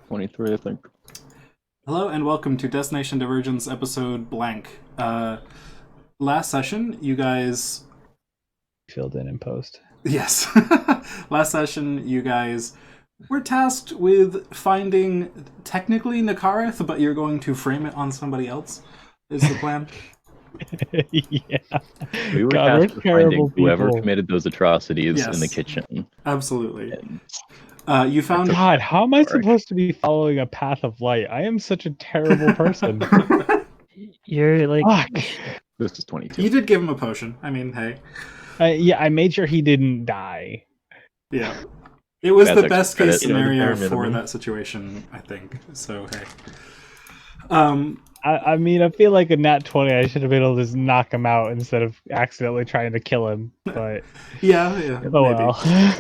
23, I think. Hello and welcome to Destination Divergence episode blank. Last session, you guys... Filled in post. Yes. Last session, you guys were tasked with finding technically Nakareth, but you're going to frame it on somebody else, is the plan. Yeah. We were God, tasked we're with finding terrible whoever people. committed those atrocities in the Yes. kitchen. Absolutely. And You found... God, how am I Sorry. supposed to be following a path of light? I am such a terrible person. You're like, Fuck. this is 22. You did give him a potion. I mean, hey. Yeah, I made sure he didn't die. Yeah. It was That's the extra best case credit, you know, the scenario pyramid for of me. that situation, I think. So, hey. I mean, I feel like a nat 20, I should have been able to just knock him out instead of accidentally trying to kill him. But Yeah, oh maybe. well.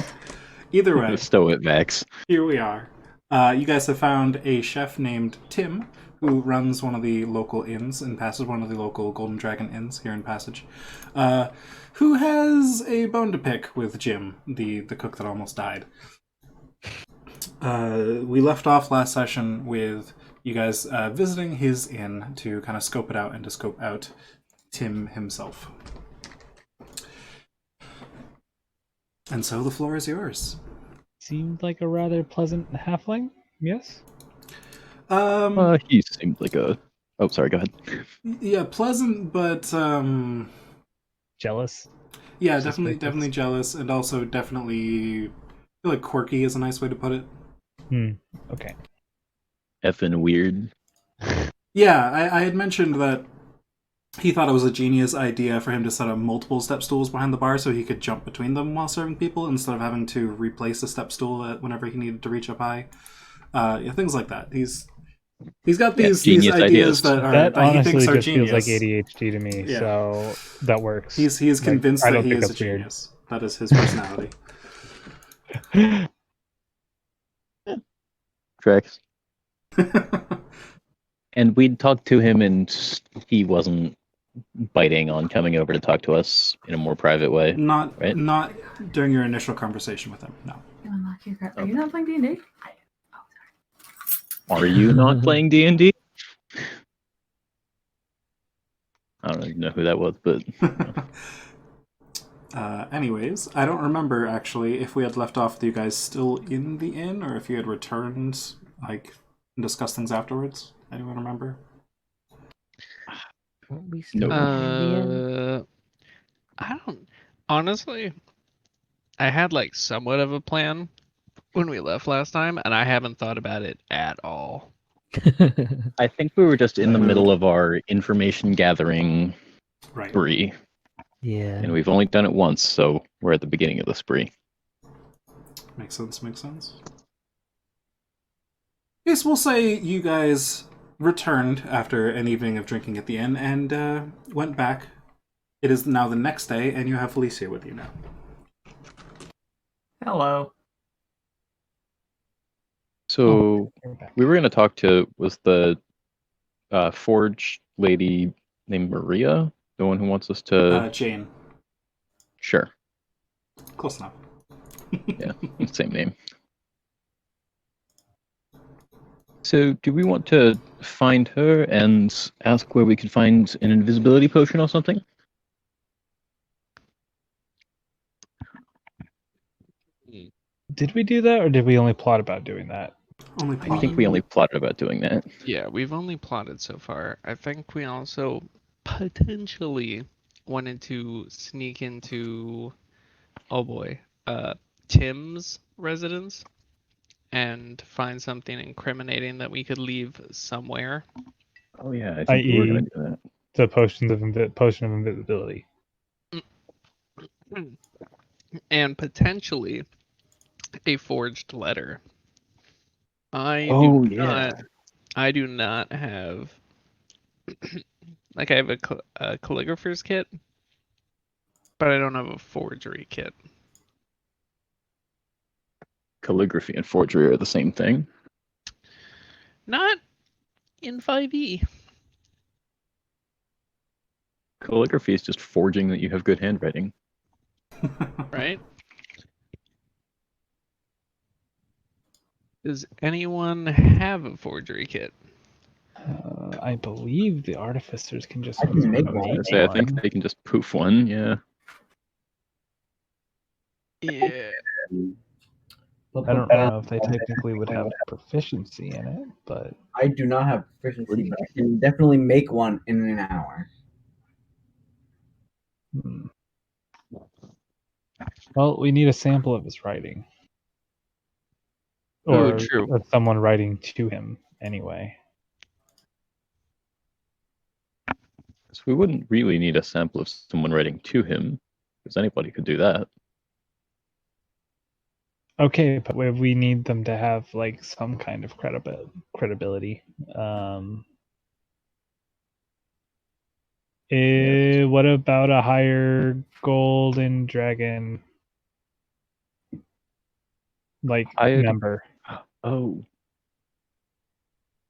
Either way. Stow it, Max. Here we are. You guys have found a chef named Tim, who runs one of the local inns in Passage, one of the local Golden Dragon inns here in Passage, who has a bone to pick with Jim, the cook that almost died. We left off last session with you guys visiting his inn to kind of scope it out and to scope out Tim himself. And so the floor is yours. Seemed like a rather pleasant halfling. Yes. He seemed like a... Oh, sorry, go ahead. Yeah, pleasant, but Jealous. yeah, Suspicious. definitely jealous, and also definitely I feel like quirky is a nice way to put it. Okay. Effing weird. Yeah, I had mentioned that he thought it was a genius idea for him to set up multiple step stools behind the bar so he could jump between them while serving people instead of having to replace a step stool whenever he needed to reach up high. Yeah, things like that. He's got these genius ideas ideas. that he honestly thinks are just genius. feels like ADHD to me, Yeah. so that works. He is convinced I that don't he think is a that's weird. genius. That is his personality. Tracks. And we'd talked to him, and he wasn't biting on coming over to talk to us in a more private way. Not Right. during your initial conversation with him. No. You unlock your card. Are you not playing D&D? Are you not playing D&D? I don't even know who that was, but Anyways, I don't remember actually if we had left off with you guys still in the inn or if you had returned, like, and discussed things afterwards. Anyone remember? weren't we still No. in the end? I don't honestly. I had like somewhat of a plan when we left last time, and I haven't thought about it at all. I think we were just in the middle of our information gathering Right. spree, Yeah. and we've only done it once, so we're at the beginning of the spree. Makes sense. Yes, we'll say you guys returned after an evening of drinking at the inn and went back. It is now the next day, and you have Felicia with you now. Hello. So We're back. we were going to talk to, was the forge lady named Maria, the one who wants us to... Jane. Sure, Close enough. yeah, same name. So do we want to find her and ask where we could find an invisibility potion or something? Did we do that, or did we only plot about doing that? Only I plot. think we only plotted about doing that. Yeah, we've only plotted so far. I think we also potentially wanted to sneak into, oh boy, Tim's residence and find something incriminating that we could leave somewhere. Oh yeah, I think we were i.e. going to do that. The potion of invisibility. And potentially a forged letter. I do not have like I have a calligrapher's kit, but I don't have a forgery kit. Calligraphy and forgery are the same thing. Not in 5e. Calligraphy is just forging that you have good handwriting. Right? Does anyone have a forgery kit? I believe the artificers can just I can make I was one. gonna say, I think one. they can just poof one. Yeah. Yeah. I don't know if they technically would have proficiency in it, but I do not have proficiency, but I can definitely make one in an hour. hmm. Well, we need a sample of his writing. Ooh, Or true. of someone writing to him anyway. So we wouldn't really need a sample of someone writing to him, because anybody could do that. Okay, but we need them to have like some kind of credibility. What about a higher golden dragon member? Oh,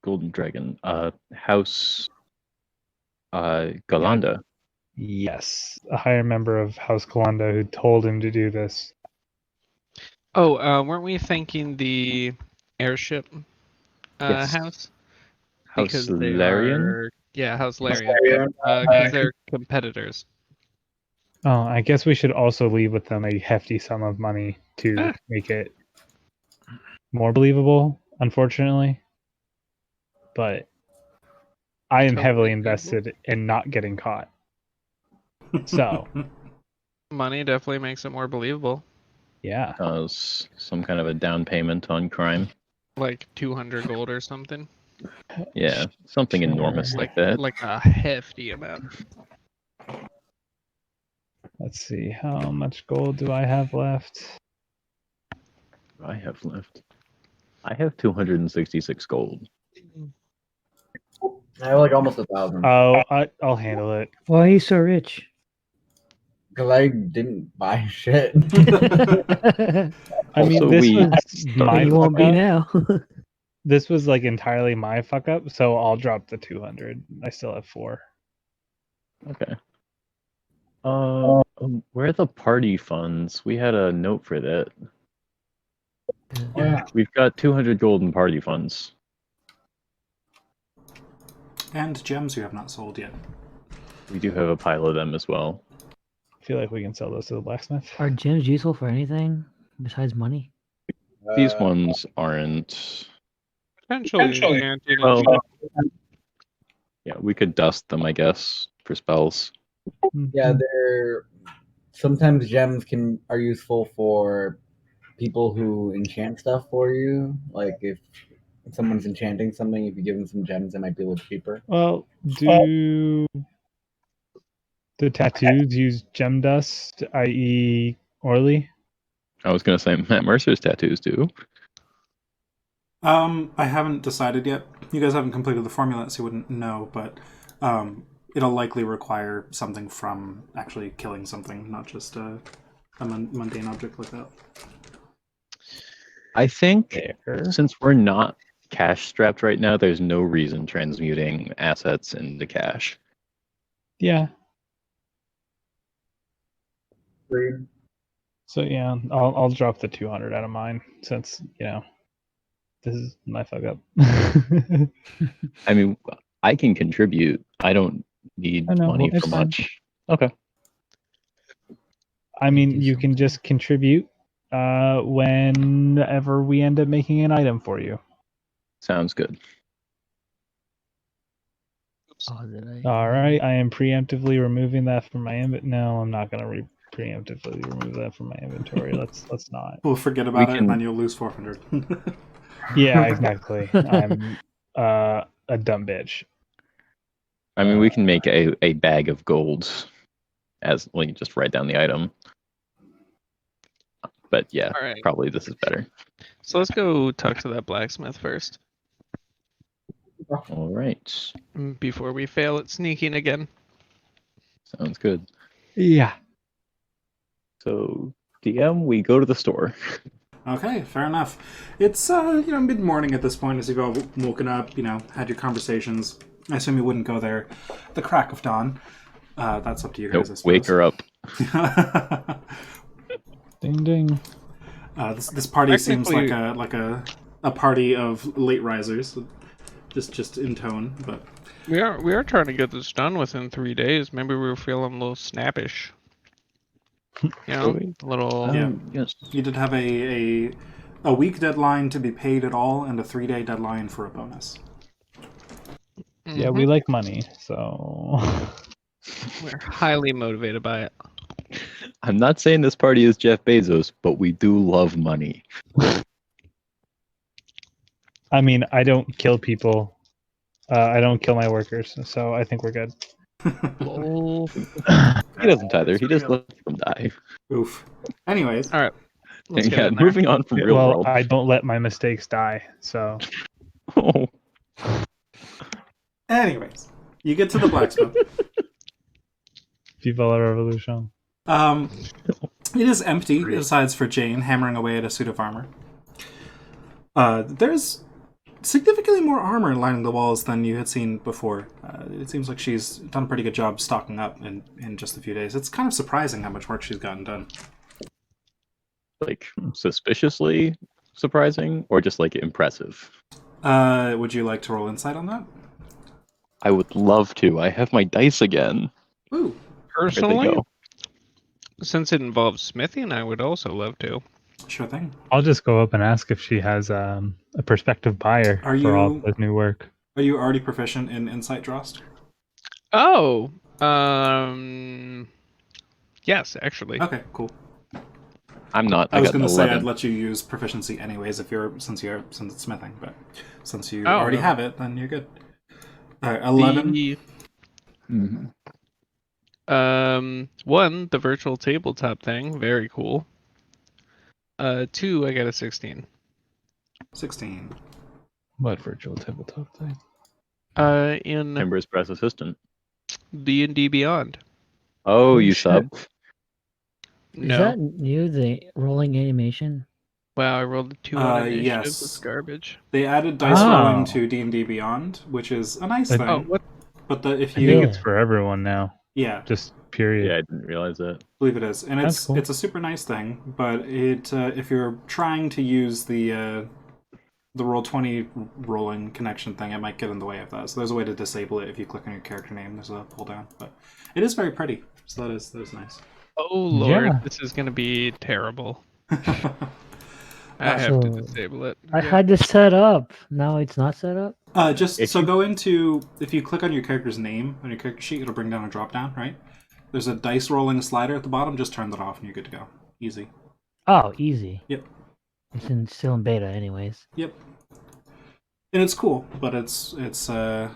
Golden Dragon. House. Galanda. Yes, a higher member of House Kalanda who told him to do this. Oh, weren't we thinking the airship Yes. house? House Because they Larian. are, yeah, House Larian. Larian. Because they're competitors. Oh, I guess we should also leave with them a hefty sum of money to make it more believable, unfortunately. But I am Totally heavily believable. invested in not getting caught. So, Money definitely makes it more believable. yeah. As some kind of a down payment on crime. Like 200 gold or something. Yeah, something Sure. enormous like that. Like a hefty amount. Let's see, how much gold do I have left? I have left. I have 266 gold. I have like almost 1,000 Oh, I'll handle it. Why are you so rich? because I didn't buy shit. I mean, Also, this we was my you won't fuck be up. now. This was like entirely my fuck up, so I'll drop the 200. I still have 4. Okay. Where are the party funds? We had a note for that. Yeah. We've got 200 gold in party funds. And gems you have not sold yet. We do have a pile of them as well. I feel like we can sell those to the blacksmith. Are gems useful for anything besides money? These ones aren't. Potentially. Well, yeah, we could dust them, I guess, for spells. Yeah, they're sometimes gems are useful for people who enchant stuff for you. Like if someone's enchanting something, if you give them some gems, it might be a little cheaper. Well, do the tattoos use gem dust, i.e. Orly? I was gonna say Matt Mercer's tattoos do. I haven't decided yet. You guys haven't completed the formula, so you wouldn't know, but it'll likely require something from actually killing something, not just a mundane object like that. I think There. since we're not cash strapped right now, there's no reason transmuting assets into cash. Yeah. Agreed. So yeah, I'll drop the 200 out of mine since, this is my fuck up. I mean, I can contribute. I don't need I know, money it's for fine. much. Okay. I mean, you can something. just contribute whenever we end up making an item for you. Sounds good. Oh, did I? All right, I am preemptively removing that from my inventory. No, I'm not gonna preemptively remove that from my inventory. Let's not. We'll forget about it, can- and then you'll lose 400. Yeah, exactly. I'm a dumb bitch. I mean, we can make a bag of gold as well, you just write down the item. But yeah, All right. probably this is better. So let's go talk to that blacksmith first. All right. Before we fail at sneaking again. Sounds good. Yeah. So, DM, we go to the store. Okay, fair enough. It's mid-morning at this point as you've all woken up, had your conversations. I assume you wouldn't go there at the crack of dawn. That's up to you guys, I Nope, suppose. wake her up. Ding ding. This party seems Technically- like a a party of late risers, just in tone. But We are trying to get this done within 3 days. Maybe we were feeling a little snappish. You know, Really? a little. Yeah. Yes. you did have a week deadline to be paid at all, and a 3-day deadline for a bonus. Yeah, we like money, so We're highly motivated by it. I'm not saying this party is Jeff Bezos, but we do love money. I mean, I don't kill people. I don't kill my workers, so I think we're good. Lol. He doesn't either. He just lets them die. Oof. Anyways, All right. Let's get Yeah, in there. moving on from real Well, world. I don't let my mistakes die, so Oh, anyways, you get to the blacksmith. Viva la Revolution. It is empty, besides for Jane hammering away at a suit of armor. There's significantly more armor lining the walls than you had seen before. It seems like she's done a pretty good job stocking up in just a few days. It's kind of surprising how much work she's gotten done. like suspiciously surprising, or just like impressive? Would you like to roll insight on that? I would love to. I have my dice again. Ooh. Where'd they Personally, go? since it involves smithing, I would also love to. Sure thing. I'll just go up and ask if she has a prospective buyer Are for all you- of this new work. Are you already proficient in insight, Drost? Oh, yes, actually. Okay, cool. I'm not. I was got going to say 11. I'd let you use proficiency anyways since it's smithing, but since you Oh, already no. have it, then you're good. All right, 11. Mhm. One, the virtual tabletop thing, very cool. 2, I got a 16. 16. What virtual tabletop thing? In Ember's press assistant. D&D Beyond. Oh, Oh, you shit. sub. Is No. that new? The rolling animation? Wow, I rolled a 2 on initiative. yes. That's garbage. They added dice Oh. rolling to D&D Beyond, which is a nice But- thing. Oh, what? But if I you think it's for everyone now. yeah, Just period. Yeah, I didn't realize that. I believe it is, and That's cool. it's a super nice thing. But it if you're trying to use the Roll20 rolling connection thing, it might get in the way of that. So there's a way to disable it if you click on your character name. There's a pull down, but it is very pretty. So that is nice. Oh lord, Yeah. this is gonna be terrible. I have to So, disable it. I had this set up. Now it's not set up. Just If so you- go into if you click on your character's name on your character sheet, it'll bring down a drop down, right? There's a dice rolling slider at the bottom. Just turn that off, and you're good to go. Easy. Oh, easy. Yep. It's still in beta, anyways. Yep. And it's cool, but it's I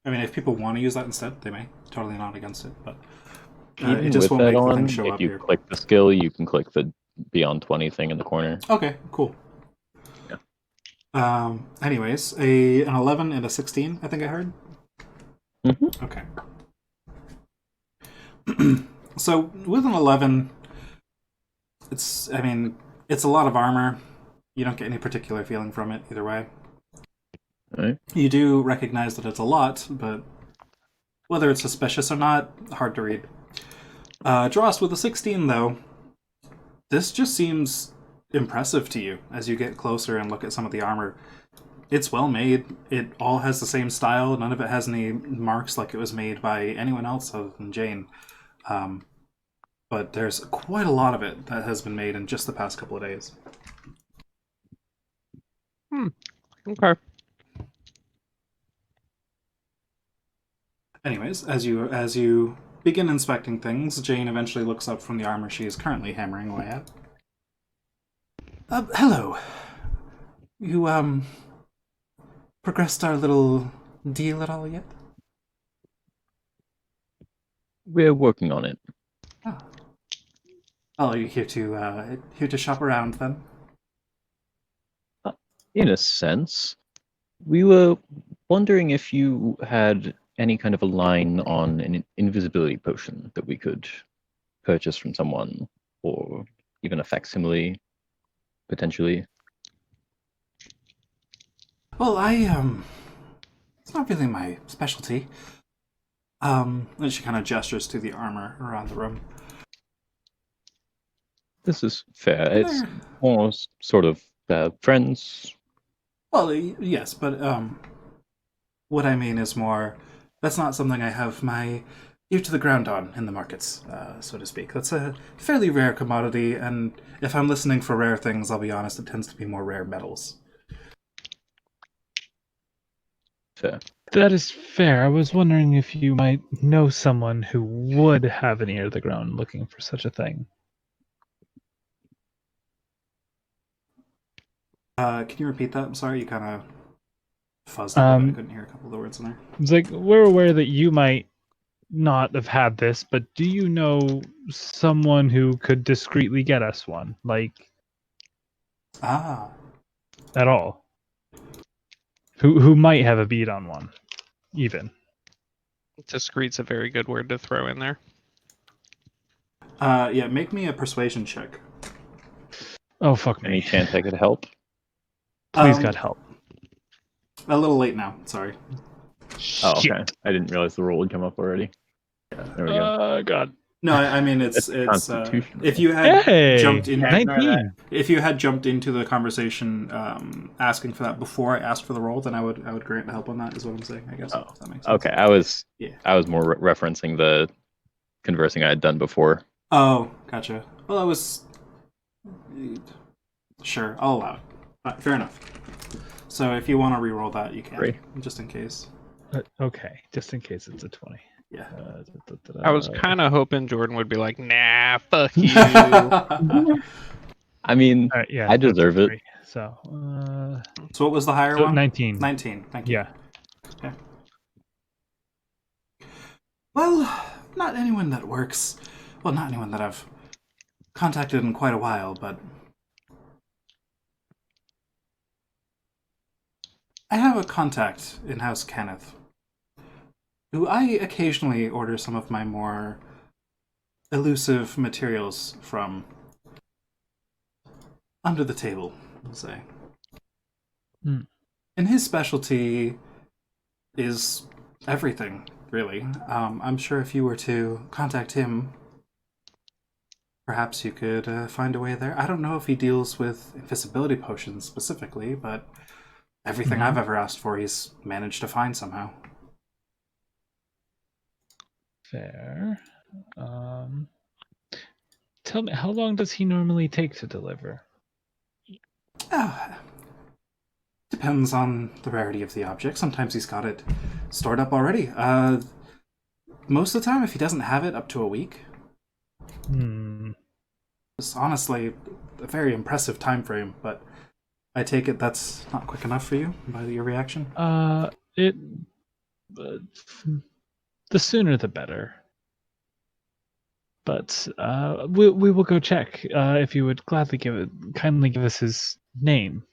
mean, if people want to use that instead, they may. Totally not against it, but Even it just with won't that make the on, thing show if up you here. click the skill, you can click the Beyond 20 thing in the corner. Okay, cool. Yeah. Anyways, an 11 and a 16, I think I heard. Mhm. Okay. So with an 11, it's a lot of armor. You don't get any particular feeling from it either way. Right. You do recognize that it's a lot, but whether it's suspicious or not, hard to read. Drost, with a 16, though, this just seems impressive to you as you get closer and look at some of the armor. It's well made. It all has the same style. None of it has any marks like it was made by anyone else other than Jane. But there's quite a lot of it that has been made in just the past couple of days. Okay. Anyways, as you begin inspecting things, Jane eventually looks up from the armor she is currently hammering away at. Hello. You, progressed our little deal at all yet? We're working on it. Oh, you're here to shop around then? In a sense. We were wondering if you had any kind of a line on an invisibility potion that we could purchase from someone, or even a facsimile, potentially. Well, it's not really my specialty. And she kind of gestures to the armor around the room. This is fair. It's There- more sort of friends, Well, yes, but what I mean is more. That's not something I have my ear to the ground on in the markets, so to speak. That's a fairly rare commodity, and if I'm listening for rare things, I'll be honest, it tends to be more rare metals. Fair. That is fair. I was wondering if you might know someone who would have an ear to the ground looking for such a thing. Can you repeat that? I'm sorry, you kind of fuzzed a little bit. I couldn't hear a couple of the words in there. It's like we're aware that you might not have had this, but do you know someone who could discreetly get us one, like Ah, at all? Who might have a bead on one, even? Discreet's a very good word to throw in there. yeah. Make me a persuasion check. Oh fuck Any me! chance I could help? Please God help. A little late now. Sorry. Oh, okay. Shit. I didn't realize the roll would come up already. Yeah, there we go. God. No, I mean it's Constitution if you had Hey, jumped in, 19. if you had jumped into the conversation asking for that before I asked for the roll, then I would grant the help on that. Is what I'm saying. I guess. Oh, If that makes sense. Okay, I was Yeah. more referencing the conversing I had done before. Oh, gotcha. Well, I was sure. I'll allow it. Fair enough. So if you want to re-roll that, you can, Great. just in case. Okay, just in case it's a 20. Yeah. I was kind of hoping Jordan would be like, nah, fuck you. I mean, All right, yeah, I that's a deserve it. 3. So, So what was the higher so one? 19. 19. Thank you. Yeah. Okay. Well, not anyone that works. Well, not anyone that I've contacted in quite a while, but I have a contact in House Kenneth, who I occasionally order some of my more elusive materials from under the table, we'll say. Hmm. And his specialty is everything, really. I'm sure if you were to contact him, perhaps you could find a way there. I don't know if he deals with invisibility potions specifically, but everything I've ever asked for, he's managed to find somehow. Fair. Tell me, how long does he normally take to deliver? Depends on the rarity of the object. Sometimes he's got it stored up already. Most of the time, if he doesn't have it, up to a week. It's honestly a very impressive time frame, but I take it that's not quick enough for you by your reaction? The sooner the better. But we will go check. If you would kindly give us his name.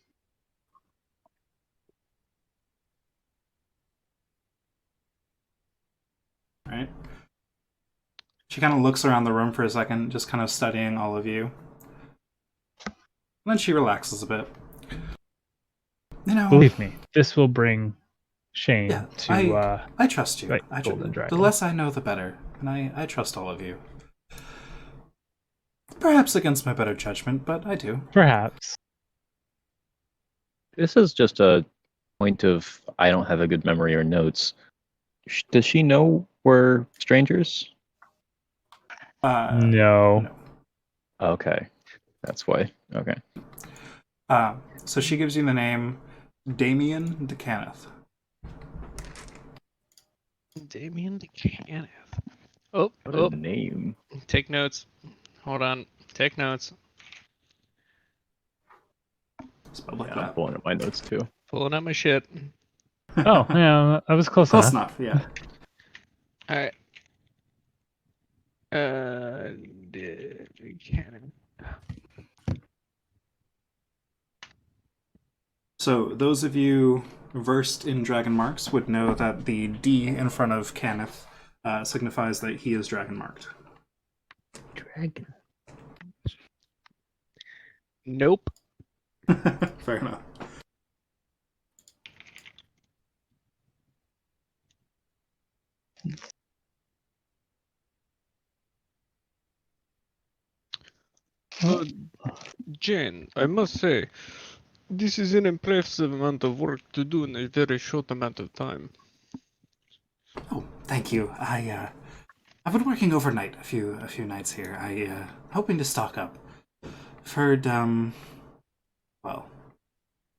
Right. She kind of looks around the room for a second, just kind of studying all of you. And then she relaxes a bit. You know, Believe me, this will bring shame yeah, to. I trust you. right, The Golden Dragon. less I know, the better. And I trust all of you. Perhaps against my better judgment, but I do. Perhaps. This is just a point of I don't have a good memory or notes. Does she know we're strangers? No. Okay, that's why. Okay. So she gives you the name Damien DeCanneth. Damien DeCanneth. Oh, What a name. take notes. Hold on. Take notes. Spelled like Yeah, I'm that. pulling up my notes too. Pulling up my shit. Oh, yeah, I was close Close enough. enough, yeah. Alright. DeCanneth. So those of you versed in dragon marks would know that the D in front of Kenneth signifies that he is dragon marked. Dragon. Nope. Fair enough. Jen, I must say, This is an impressive amount of work to do in a very short amount of time. Oh, thank you. I've been working overnight a few nights here. Hoping to stock up. I've heard, well,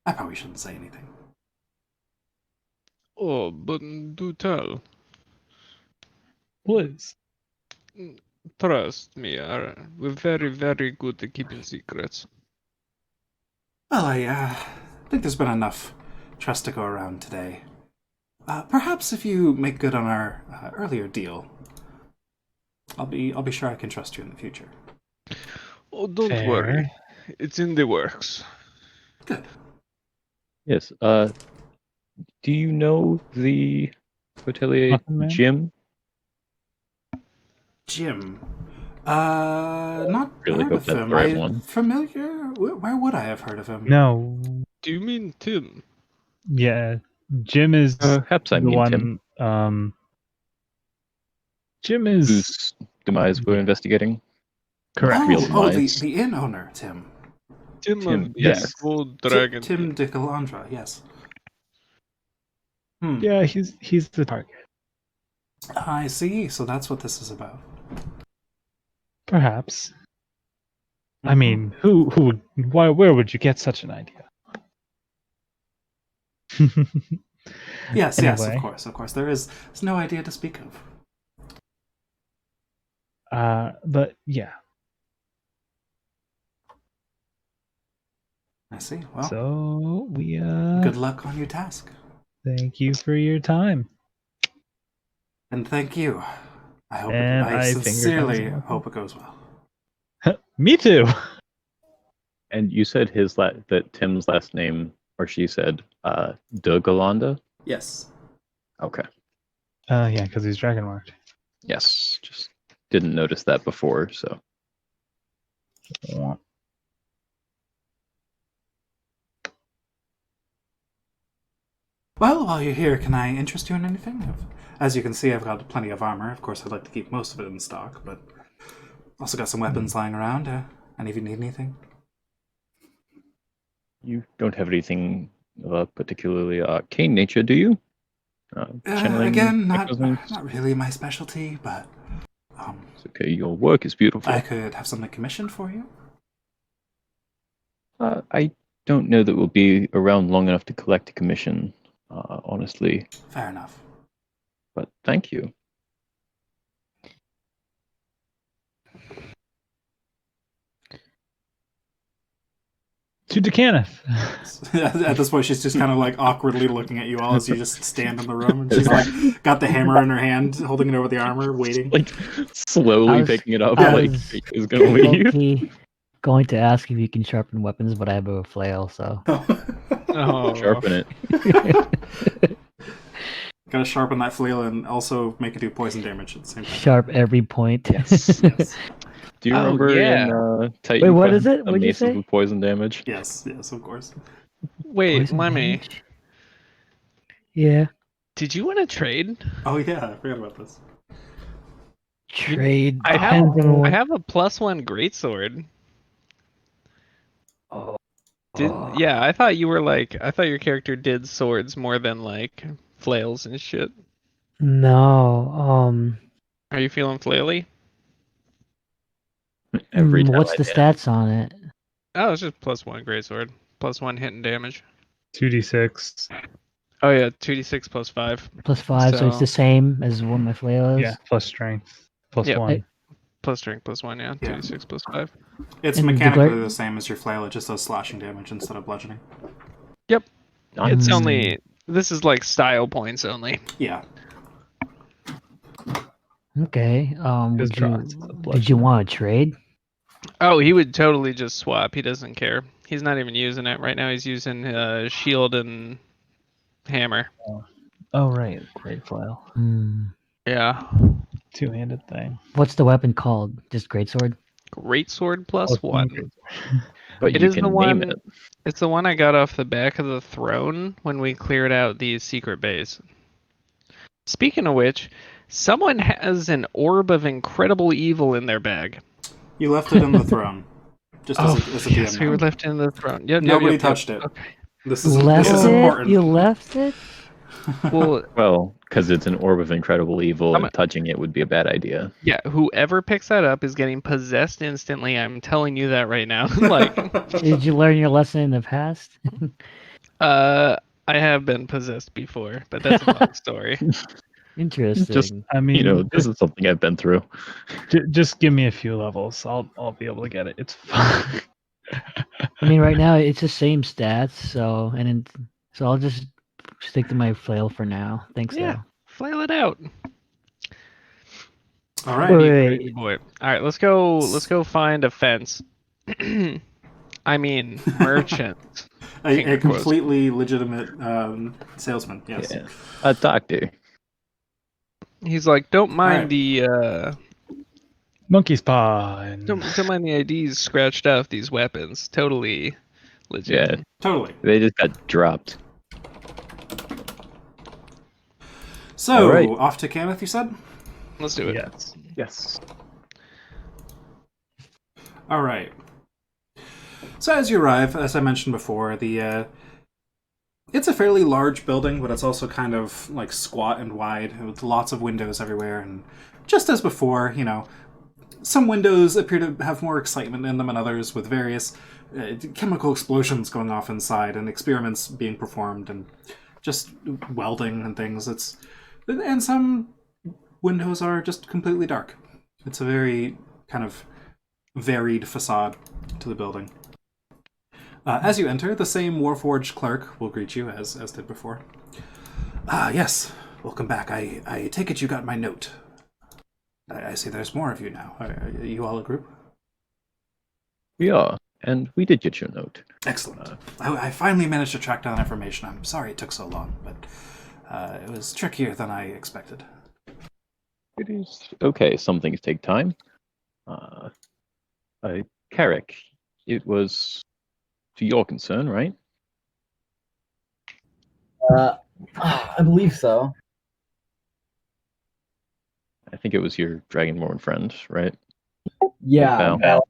I probably shouldn't say anything. Oh, but do tell. Please. Trust me, we're very, very good at keeping secrets. Well, I think there's been enough trust to go around today. Perhaps if you make good on our earlier deal, I'll be sure I can trust you in the future. Oh, don't Fair. worry. It's in the works. Good. Yes. Do you know the hotelier Muffin Man? Jim? Jim. Not Really heard hope of that's him. the right one. Familiar? Where would I have heard of him? No. Do you mean Tim? Yeah. Jim is Perhaps I the mean Tim, one. Jim is whose demise we're investigating. correct. real Oh, demise. the inn owner, Tim. Tim Tim, of the yes. Gold Dragon. Tim de Calandra, yes. Yeah, he's the target. I see. So that's what this is about. Perhaps. I mean, who would? Where would you get such an idea? Yes, Anyway. of course. There's no idea to speak of. But yeah. I see. Well, So we good luck on your task. thank you for your time. And thank you. I hope And I I finger sincerely guns him. hope it goes well. Me too. And you said that Tim's last name, or she said, de Galanda? Yes. Okay. Yeah, because he's dragon marked. Yes. Just didn't notice that before, so. Well, while you're here, can I interest you in anything? As you can see, I've got plenty of armor. Of course, I'd like to keep most of it in stock, but also got some weapons lying around. Any of you need anything? You don't have anything of a particularly arcane nature, do you? Channeling Again, not mechanisms? really my specialty, but It's okay, your work is beautiful. I could have something commissioned for you. I don't know that we'll be around long enough to collect a commission, honestly, Fair enough. but thank you. To Decaneth. At this point, she's just kind of like awkwardly looking at you all as you just stand in the room, and she's like got the hammer in her hand, holding it over the armor, waiting. Like, slowly I was- picking it up, I like, was is gonna leave. low-key going to ask if you can sharpen weapons, but I have a flail, so. Oh, Sharpen it. Gotta sharpen that flail and also make it do poison damage at the same time. Sharp every point. Yes. Do you Oh, remember yeah. in Titan Wait, what Quest, is it? the What'd you maces say? with poison damage? Yes, of course. Wait, Poison Lemmy, damage? Yeah. did you want to trade? Oh yeah, I forgot about this. Trade. I depends on what- have a +1 greatsword. Oh. Yeah, I thought your character did swords more than like flails and shit. No. Are you feeling flaily? Every time What's I the dance. stats on it? Oh, it's just +1 greatsword, +1 hit and damage. 2d6. Oh yeah, 2d6 +5, +5, so it's So- the same as what my flail is. Yeah, plus strength. Plus Yeah. 1. plus strength +1. Yeah, Yeah. 2d6 +5. It's And the mechanically gla- the same as your flail, it just does slashing damage instead of bludgeoning. Nice. It's Mm. only this is like style points only. Yeah. Okay. His Would drops you, the did bludgeon. you want to trade? Oh, he would totally just swap. He doesn't care. He's not even using it right now. He's using shield and hammer. Oh, right. Great flail. Yeah, Two-handed thing. What's the weapon called? Just greatsword? greatsword Plus +1. But It you is can the name one. it. It's the one I got off the back of the throne when we cleared out the secret base. Speaking of which, someone has an orb of incredible evil in their bag. You left it in the throne. Just Oh, as a yes, DM. we were left in the throne. Yep, Nobody yep. touched it. Okay. This Left is it? important. You left it? Well, Well, because it's an orb of incredible evil, I'm and touching it would be a bad idea. yeah, whoever picks that up is getting possessed instantly. I'm telling you that right now. Like, Did you learn your lesson in the past? I have been possessed before, but that's a long story. Interesting. I mean, This is something I've been through. just give me a few levels. I'll be able to get it. It's fine. I mean, right now it's the same stats, so I'll just stick to my flail for now. Thanks, Yeah, flail it out. All right. Wait. Boy. All right, let's go find a fence. I mean, merchant. A Finger quotes. completely legitimate salesman. Yes. Yeah. A doctor. He's like, don't mind right. the Monkey's paw. And... don't mind the IDs scratched off these weapons. Totally legit. Yeah, Totally. they just got dropped. So, All right. off to Kenneth, you said? Let's do it. Yes. All right. So as you arrive, as I mentioned before, it's a fairly large building, but it's also kind of like squat and wide with lots of windows everywhere. And just as before, some windows appear to have more excitement in them than others, with various chemical explosions going off inside and experiments being performed and just welding and things. And some windows are just completely dark. It's a very kind of varied facade to the building. As you enter, the same Warforged clerk will greet you as did before. Yes, welcome back. I take it you got my note. I see there's more of you now. Are you all a group? We are, and we did get your note. Excellent. I finally managed to track down information. I'm sorry it took so long, but it was trickier than I expected. It is okay. Some things take time. Carrick, it was to your concern, right? I believe so. I think it was your Dragonborn friend, right? Yeah. Val.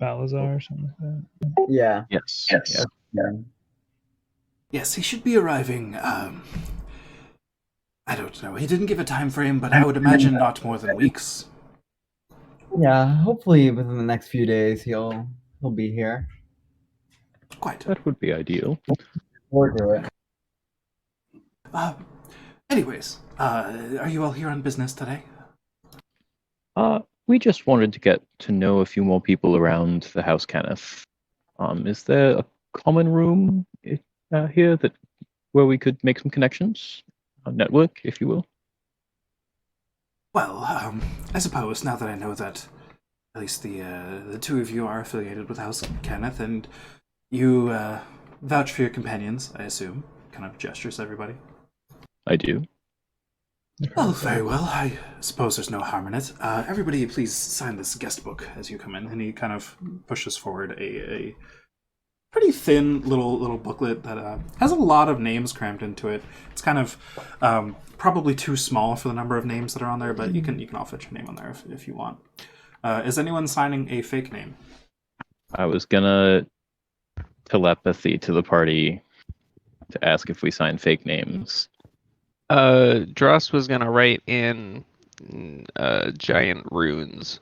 Balazar or something like that. Yeah. Yes. Yeah. Yes, he should be arriving. I don't know. He didn't give a time frame, but I would imagine not more than weeks. Yeah. Hopefully within the next few days he'll be here. Quite. That would be ideal. We'll do it. Anyways, are you all here on business today? We just wanted to get to know a few more people around the house, Kenneth. Is there a common room here where we could make some connections? A network, if you will? Well, I suppose now that I know that at least the two of you are affiliated with House Kenneth, and you vouch for your companions, I assume. Kind of gestures to everybody. I do. Well, very well. I suppose there's no harm in it. Everybody, please sign this guest book as you come in. And he kind of pushes forward a pretty thin little booklet that has a lot of names crammed into it. It's kind of probably too small for the number of names that are on there, but you can all fit your name on there if you want. Is anyone signing a fake name? I was gonna telepathy to the party to ask if we sign fake names. Dross was gonna write in giant runes.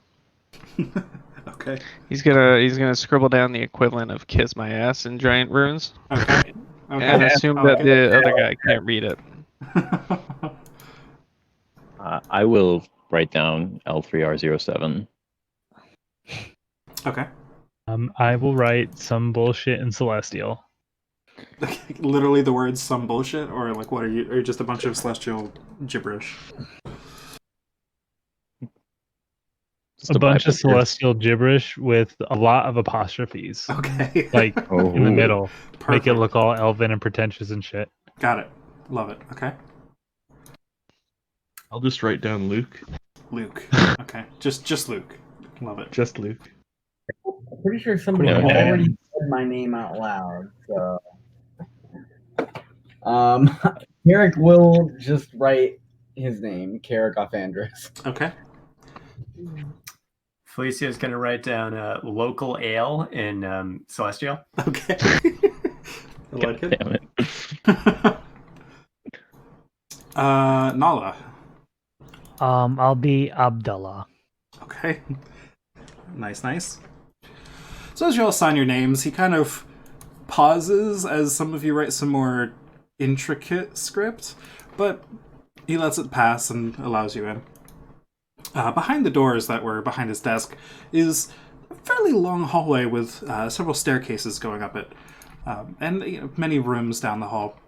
Okay. He's gonna scribble down the equivalent of "kiss my ass" in giant runes, Okay. and assume that the other guy can't read it. I will write down L3R07. Okay. I will write some bullshit in Celestial. Literally the words "some bullshit," or like what are you? Are you just a bunch of celestial gibberish? A bunch of Celestial gibberish with a lot of apostrophes. Okay. Like in the middle. Perfect. Make it look all elven and pretentious and shit. Got it. Love it. Okay. I'll just write down Luke. Luke. Okay. Just Luke. Love it. Just Luke. I'm pretty sure somebody Yeah. already said my name out loud, so Carrick will just write his name, Carrick Offandris. Okay. Felicia's gonna write down local ale in Celestial. Okay. I like it. Damn it. Nala. I'll be Abdullah. Okay. Nice. So as you all sign your names, he kind of pauses as some of you write some more intricate script, but he lets it pass and allows you in. Behind the doors that were behind his desk is a fairly long hallway with several staircases going up it, and many rooms down the hall.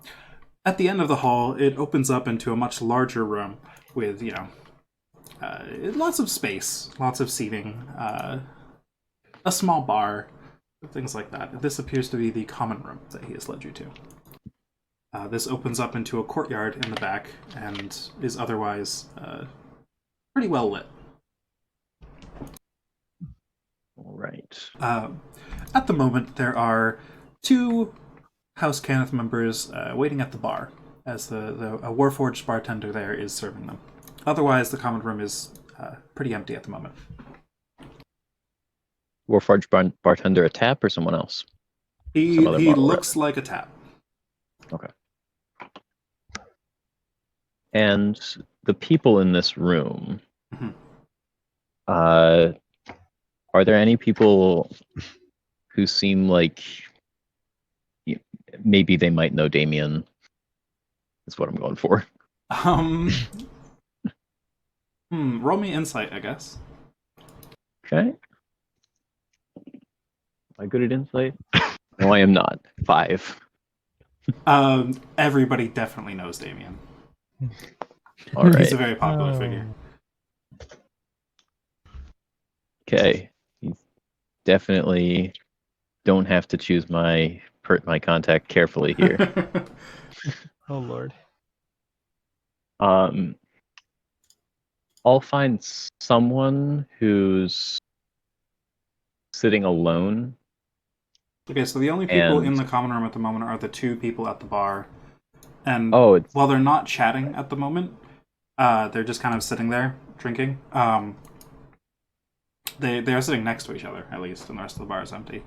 At the end of the hall, it opens up into a much larger room with, lots of space, lots of seating, a small bar, things like that. This appears to be the common room that he has led you to. This opens up into a courtyard in the back and is otherwise pretty well lit. All right. At the moment, there are 2 House Cannith members waiting at the bar, as a Warforged bartender there is serving them. Otherwise, the common room is pretty empty at the moment. Warforged bartender a tap or someone else? He Some other model, looks like a tap. Okay. And the people in this room, Mhm. are there any people who seem like maybe they might know Damien? Is what I'm going for. Roll me insight, I guess. Okay. Am I good at insight? No, I am not. 5. Everybody definitely knows Damien. All right. He's a very popular figure. Okay. You definitely don't have to choose my contact carefully here. Oh Lord. I'll find someone who's sitting alone. Okay, so the only people in And- the common room at the moment are the 2 people at the bar. And Oh, while they're not chatting at the moment, they're just kind of sitting there drinking. They are sitting next to each other, at least, and the rest of the bar is empty.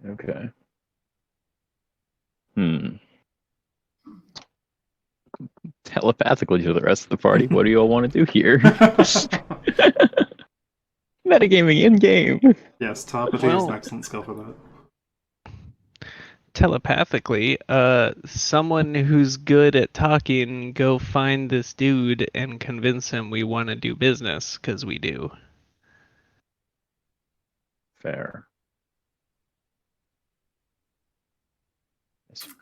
okay. Telepathically to the rest of the party. What do you all want to do here? Metagaming in game. Yes, telepathy is Well- an excellent skill for that. Telepathically, someone who's good at talking, go find this dude and convince him we want to do business, because we do. Fair.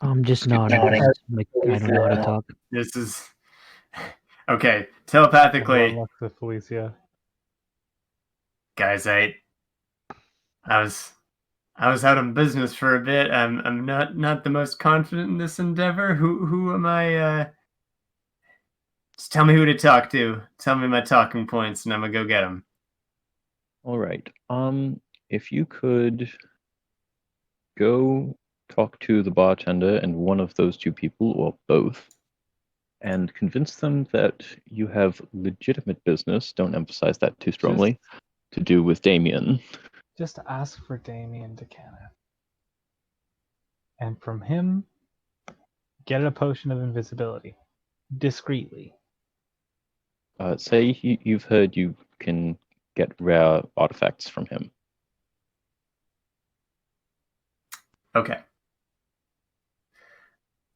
I'm just nodding. Like, I don't know how to talk. This is okay. Telepathically, Alexa, Felicia. guys, I was out of business for a bit. I'm not the most confident in this endeavor. Who am I? Just tell me who to talk to. Tell me my talking points, and I'm gonna go get them. All right. If you could go talk to the bartender and one of those 2 people, or both, and convince them that you have legitimate business, don't emphasize that too strongly, to do with Damien. Just ask for Damien to Kenneth. And from him, get a potion of invisibility. Discreetly. Say you've heard you can get rare artifacts from him. Okay.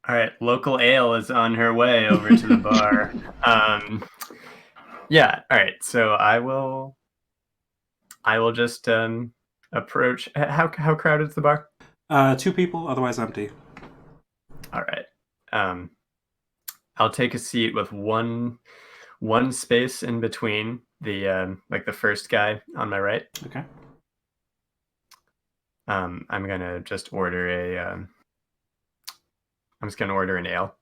All right. Local ale is on her way over to the bar. Yeah. All right. So I will just approach. How crowded is the bar? 2 people, otherwise empty. All right. I'll take a seat with one space in between the like the first guy on my right. Okay. I'm gonna just order I'm just gonna order an ale.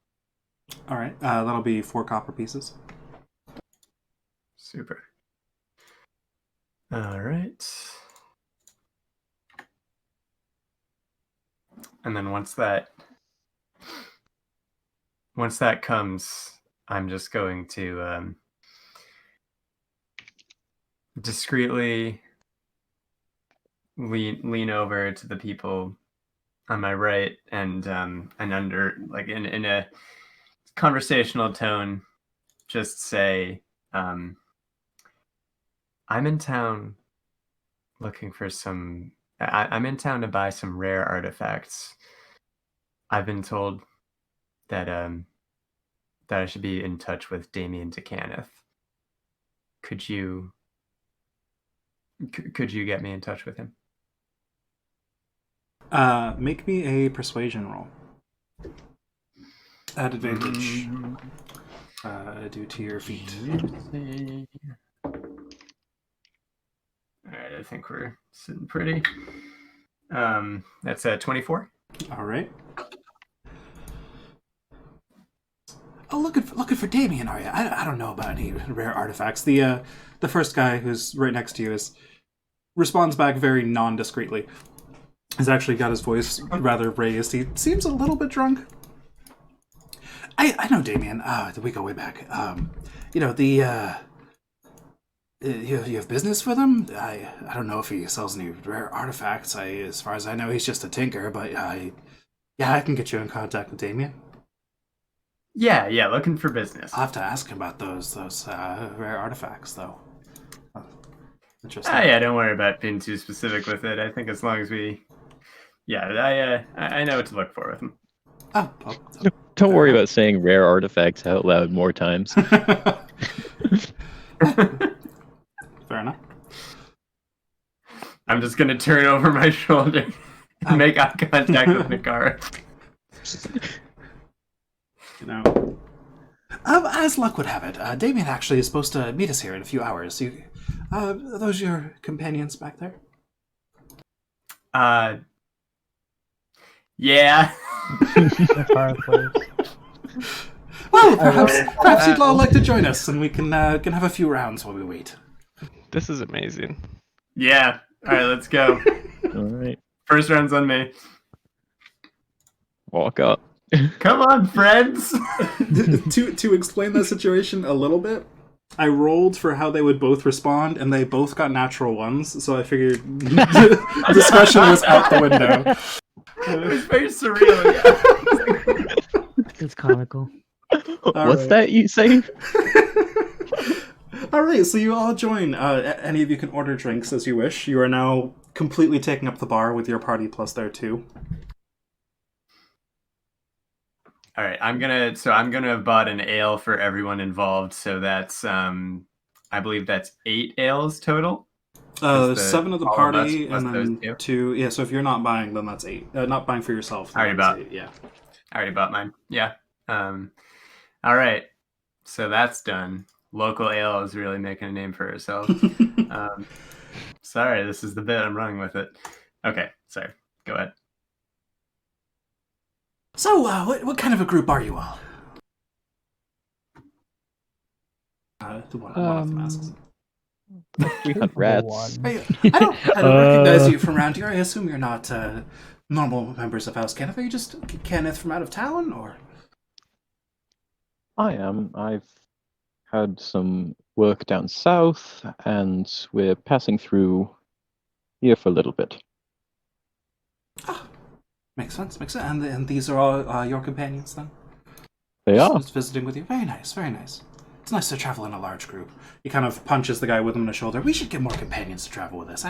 All right. That'll be 4 copper pieces. Super. All right. And then once that comes, I'm just going to discreetly lean over to the people on my right and under like in a conversational tone, just say, I'm in town looking for some. I'm in town to buy some rare artifacts. I've been told that that I should be in touch with Damien DeCaneth. Could you get me in touch with him? Make me a persuasion roll. At advantage. Due to your feet. Alright, I think we're sitting pretty. That's 24. Alright. Oh, looking for Damien, are you? I don't know about any rare artifacts. The first guy who's right next to you responds back very non-discreetly. He's actually got his voice rather raised. He seems a little bit drunk. I know Damien. We go way back. You know, you have business for them? I don't know if he sells any rare artifacts. As far as I know, he's just a tinker, but I can get you in contact with Damien. Yeah, looking for business. I'll have to ask him about those rare artifacts, though. Interesting. Yeah, don't worry about being too specific with it. I think as long as we... Yeah, I know what to look for with them. Oh. Don't worry about saying rare artifacts out loud more times. Fair enough. I'm just going to turn over my shoulder and make eye contact with Nakara. You know, as luck would have it, Damien actually is supposed to meet us here in a few hours. Are those your companions back there? Yeah. Well, perhaps you'd all like to join us, and we can have a few rounds while we wait. This is amazing. Yeah. All right, let's go. All right. First round's on me. Walk up. Come on, friends. To explain that situation a little bit, I rolled for how they would both respond, and they both got natural ones, so I figured discussion was out the window. It was very surreal. Yeah. It's comical. What's that you say? Alright, so you all join. Any of you can order drinks as you wish. You are now completely taking up the bar with your party plus their two. All right, I'm gonna have bought an ale for everyone involved. So that's I believe that's 8 ales total. 7 of the party, plus and those then two. 2. Yeah, so if you're not buying, then that's 8. Not buying for yourself. I already that's bought. 8, yeah. I already bought mine. Yeah. All right. So that's done. Local ale is really making a name for herself. Sorry, this is the bit. I'm running with it. Okay, sorry. Go ahead. So, what kind of a group are you all? One of them asks. We hunt rats. I don't recognize you from around here. I assume you're not normal members of House Kenneth. Are you just Kenneth from out of town, or? I am. I've had some work down south, and we're passing through here for a little bit. Ah, makes sense. And these are all your companions, then? They are. Just visiting with you. Very nice, very nice. It's nice to travel in a large group. He kind of punches the guy with him in the shoulder. We should get more companions to travel with us.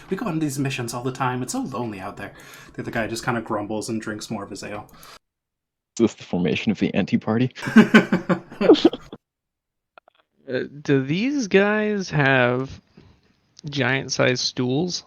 We go on these missions all the time. It's so lonely out there. The other guy just kind of grumbles and drinks more of his ale. This is the formation of the anti-party. Do these guys have giant-sized stools?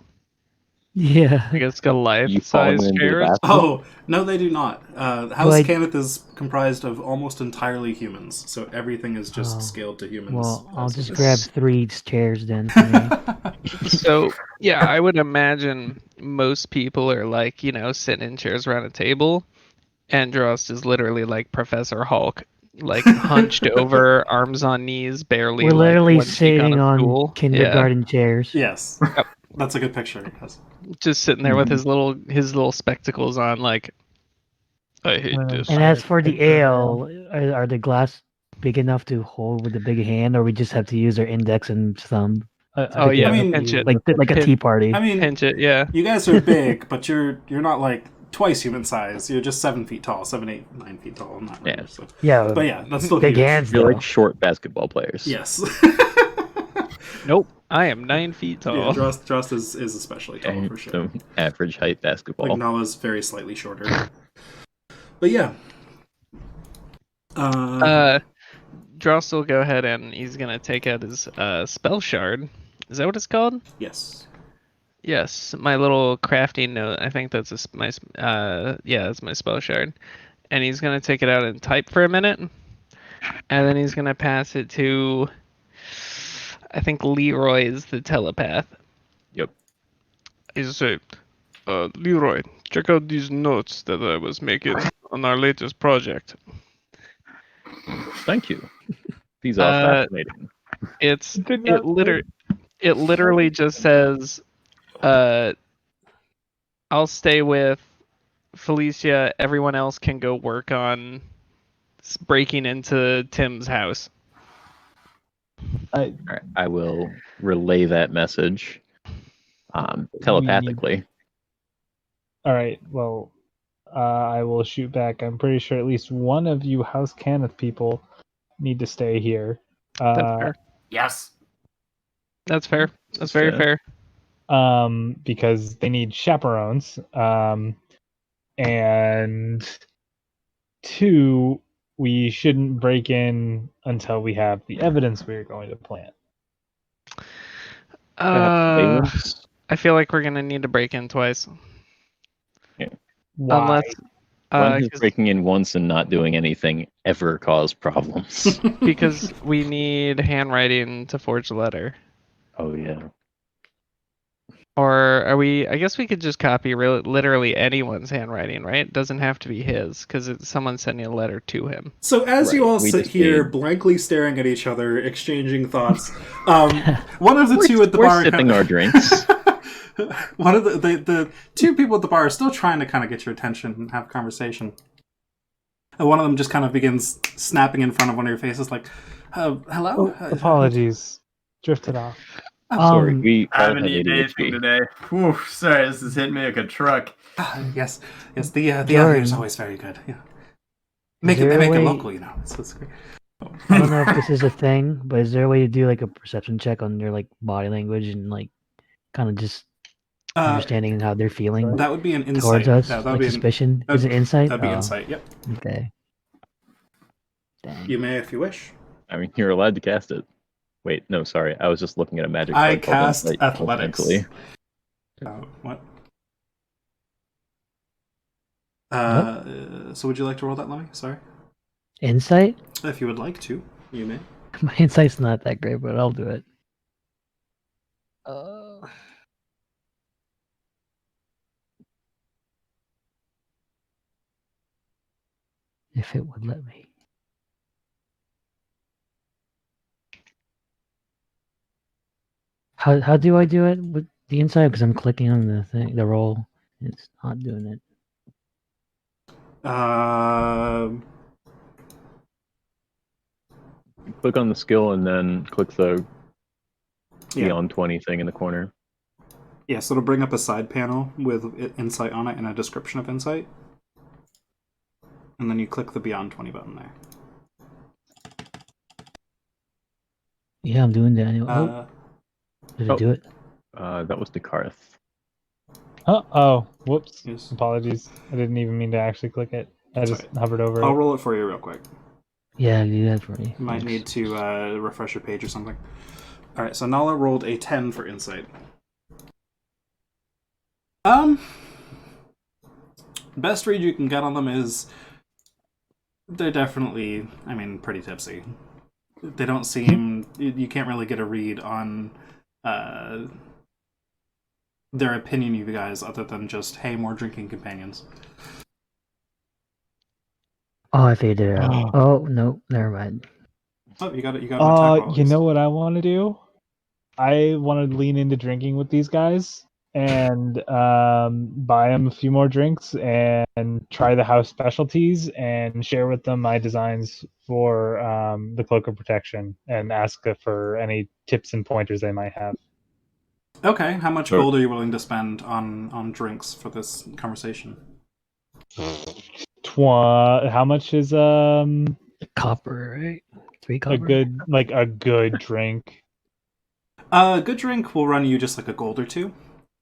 Yeah. I guess Goliath-sized You falling into the chairs? bathroom? Oh, no, they do not. House Like- Kenneth is comprised of almost entirely humans, so everything is just Oh. scaled to humans. Well, I'll as just it grab is. 3 chairs then. For me. So, yeah, I would imagine most people are like, sitting in chairs around a table. Andros is literally like Professor Hulk, like hunched over, arms on knees, barely. We're literally one cheek sitting a on stool. kindergarten chairs. Yes, that's a good picture. Yes. Yeah, just sitting there with his little spectacles on, like. I hate this. And as for the ale, are the glass big enough to hold with a big hand, or we just have to use our index and thumb? Oh, yeah, I mean, pinch it. like a Pin- tea party. I mean, Pinch it, yeah. you guys are big, but you're not like twice human size. You're just 7 feet tall, 7, 8, 9 feet tall. I'm not Yeah. remember, so. Yeah, But yeah, that's still big huge. hands You're though. like short basketball players. Yes. Nope, I am 9 feet tall. Yeah, Drost is especially tall And for sure. so average height basketball. Like Nala's very slightly shorter. But yeah. Drost will go ahead and he's gonna take out his spell shard. Is that what it's called? Yes. Yes, my little crafting note. I think that's that's my spell shard. And he's gonna take it out and type for a minute, and then he's gonna pass it to, I think Leroy is the telepath. Yep. He's say, Leroy, check out these notes that I was making on our latest project. Thank you. These are fascinating. It literally just says, I'll stay with Felicia. Everyone else can go work on breaking into Tim's house. All right, I will relay that message telepathically. All right. Well, I will shoot back. I'm pretty sure at least one of you House Cannith people need to stay here. That's fair. Yes. That's fair. That's very fair. Because they need chaperones. And 2, we shouldn't break in until we have the evidence we're going to plant. I feel like we're gonna need to break in twice. Why? Unless When does breaking in once and not doing anything ever cause problems? because we need handwriting to forge the letter. Oh yeah. Or are we? I guess we could just copy literally anyone's handwriting, right? It doesn't have to be his, because it's someone sending a letter to him. So as you Right, all we sit just here, need- blankly staring at each other, exchanging thoughts, one of the two at the We're bar sipping our drinks. one of the two people at the bar are still trying to kind of get your attention and have conversation. And one of them just kind of begins snapping in front of one of your faces, like, "Hello." Apologies. Drifted off. Sorry, we I all haven't have eaten anything ADHD. today. Whew, sorry, this is hitting me like a truck. Yes. The audio is always very good. Yeah. They make it local, you know. It's great. I don't know if this is a thing, but is there a way to do like a perception check on their like body language and like kind of just understanding how they're feeling That would be an insight. towards us? Yeah, that would Like be suspicion? Is it insight? That'd be Oh, insight. Yep. Okay. Dang. You may if you wish. I mean, you're allowed to cast it. Wait, no, sorry. I was just looking at a magic I card called cast Insight, athletics. mentally. What? So would you like to roll that, Lemmy? Sorry. Insight? If you would like to, you may. My insight's not that great, but I'll do it. If it would let me. How do I do it with the insight? Because I'm clicking on the thing, the roll. It's not doing it. Click on the skill and then click the Yeah. beyond 20 thing in the corner. Yeah, so it'll bring up a side panel with insight on it and a description of insight. And then you click the Beyond 20 button there. Yeah, I'm doing that anyway. Did it do it? That was the Karth. Oh, whoops. Yes. Apologies. I didn't even mean to actually click it. I That's just right. hovered over I'll it. roll it for you real quick. Yeah, do that for me. You might need to refresh your page or something. Alright, so Nala rolled a 10 for insight. Best read you can get on them is they're definitely, pretty tipsy. They don't seem, you can't really get a read on their opinion of you guys other than just, hey, more drinking companions. Oh, I figured it out. Oh, no, never mind. Oh, you got it. You got an attack roll, You know what I want to do? I want to lean into drinking with these guys and buy them a few more drinks and try the house specialties and share with them my designs for the cloak of protection and ask for any tips and pointers they might have. Okay, how much Sure. gold are you willing to spend on drinks for this conversation? How much is Copper, right? 3 a copper. good drink? A good drink will run you just like a gold or two,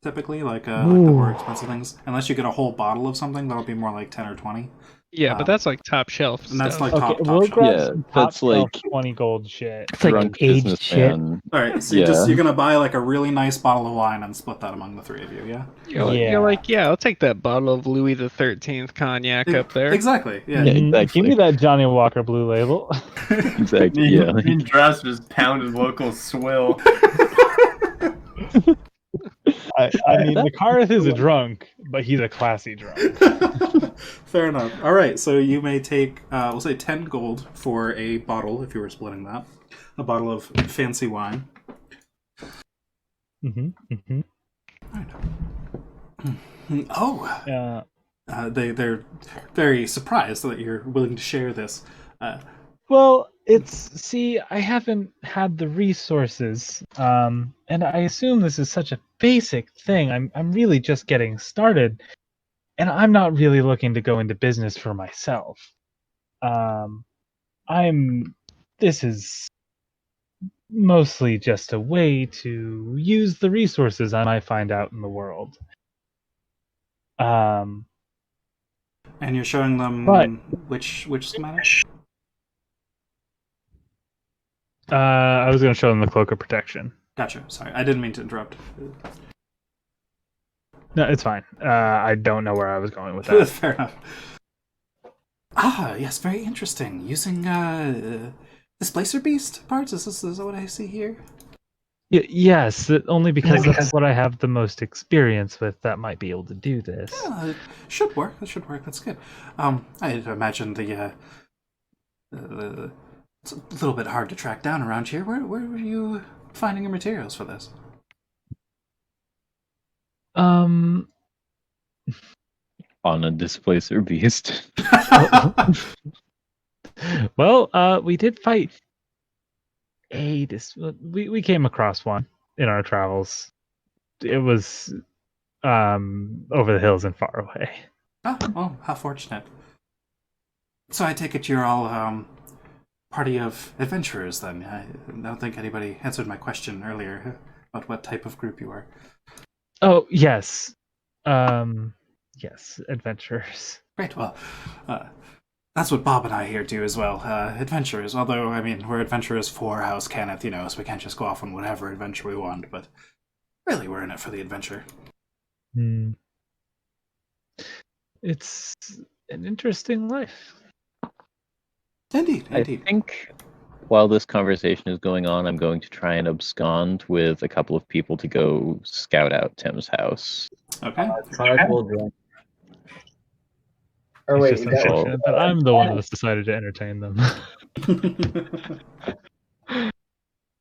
typically, like the more Ooh. expensive things. Unless you get a whole bottle of something, that'll be more like 10 or 20. Yeah, but that's like top shelf And that's stuff. like Okay, top we'll shelf. grab Yeah, some top that's shelf like 20 gold shit. It's like drunk aged shit. businessman. All right, so Yeah. you're gonna buy like a really nice bottle of wine and split that among the three of you, yeah? You're like, yeah, I'll take that bottle of Louis the 13th cognac up there. Exactly. Yeah. Yeah, Mhm. exactly. Give me that Johnny Walker Blue Label. Exactly. Yeah. Me and Dross just pounded local swill. I mean, the Karth is a drunk, but he's a classy drunk. Fair enough. All right, so you may take, we'll say 10 gold for a bottle if you were splitting that. A bottle of fancy wine. Oh, they're very surprised that you're willing to share this. Well, I haven't had the resources, and I assume this is such a basic thing. I'm really just getting started, and I'm not really looking to go into business for myself. This is mostly just a way to use the resources I might find out in the world. And you're showing them But- which schematic? I was going to show them the Cloak of Protection. Gotcha. Sorry, I didn't mean to interrupt. No, it's fine. I don't know where I was going with that. Fair enough. Ah, yes, very interesting. Using Displacer Beast parts? Is that what I see here? Yes, only because that's what I have the most experience with that might be able to do this. Yeah, it should work. It should work. That's good. I imagine it's a little bit hard to track down around here. Where were you finding your materials for this? On a displacer beast. Well, we did fight we came across one in our travels. It was over the hills and far away. Oh, well, how fortunate. So I take it you're all party of adventurers then. I don't think anybody answered my question earlier about what type of group you are. Oh, yes. Yes, adventurers. Great, well, that's what Bob and I here do as well. Adventurers, although, I mean, we're adventurers for House Kenneth, so we can't just go off on whatever adventure we want, but really we're in it for the adventure. It's an interesting life. Indeed. I think while this conversation is going on, I'm going to try and abscond with a couple of people to go scout out Tim's house. Okay. Karth will join. Or It's wait, just is that- unfortunate that I'm the one that's decided to entertain them.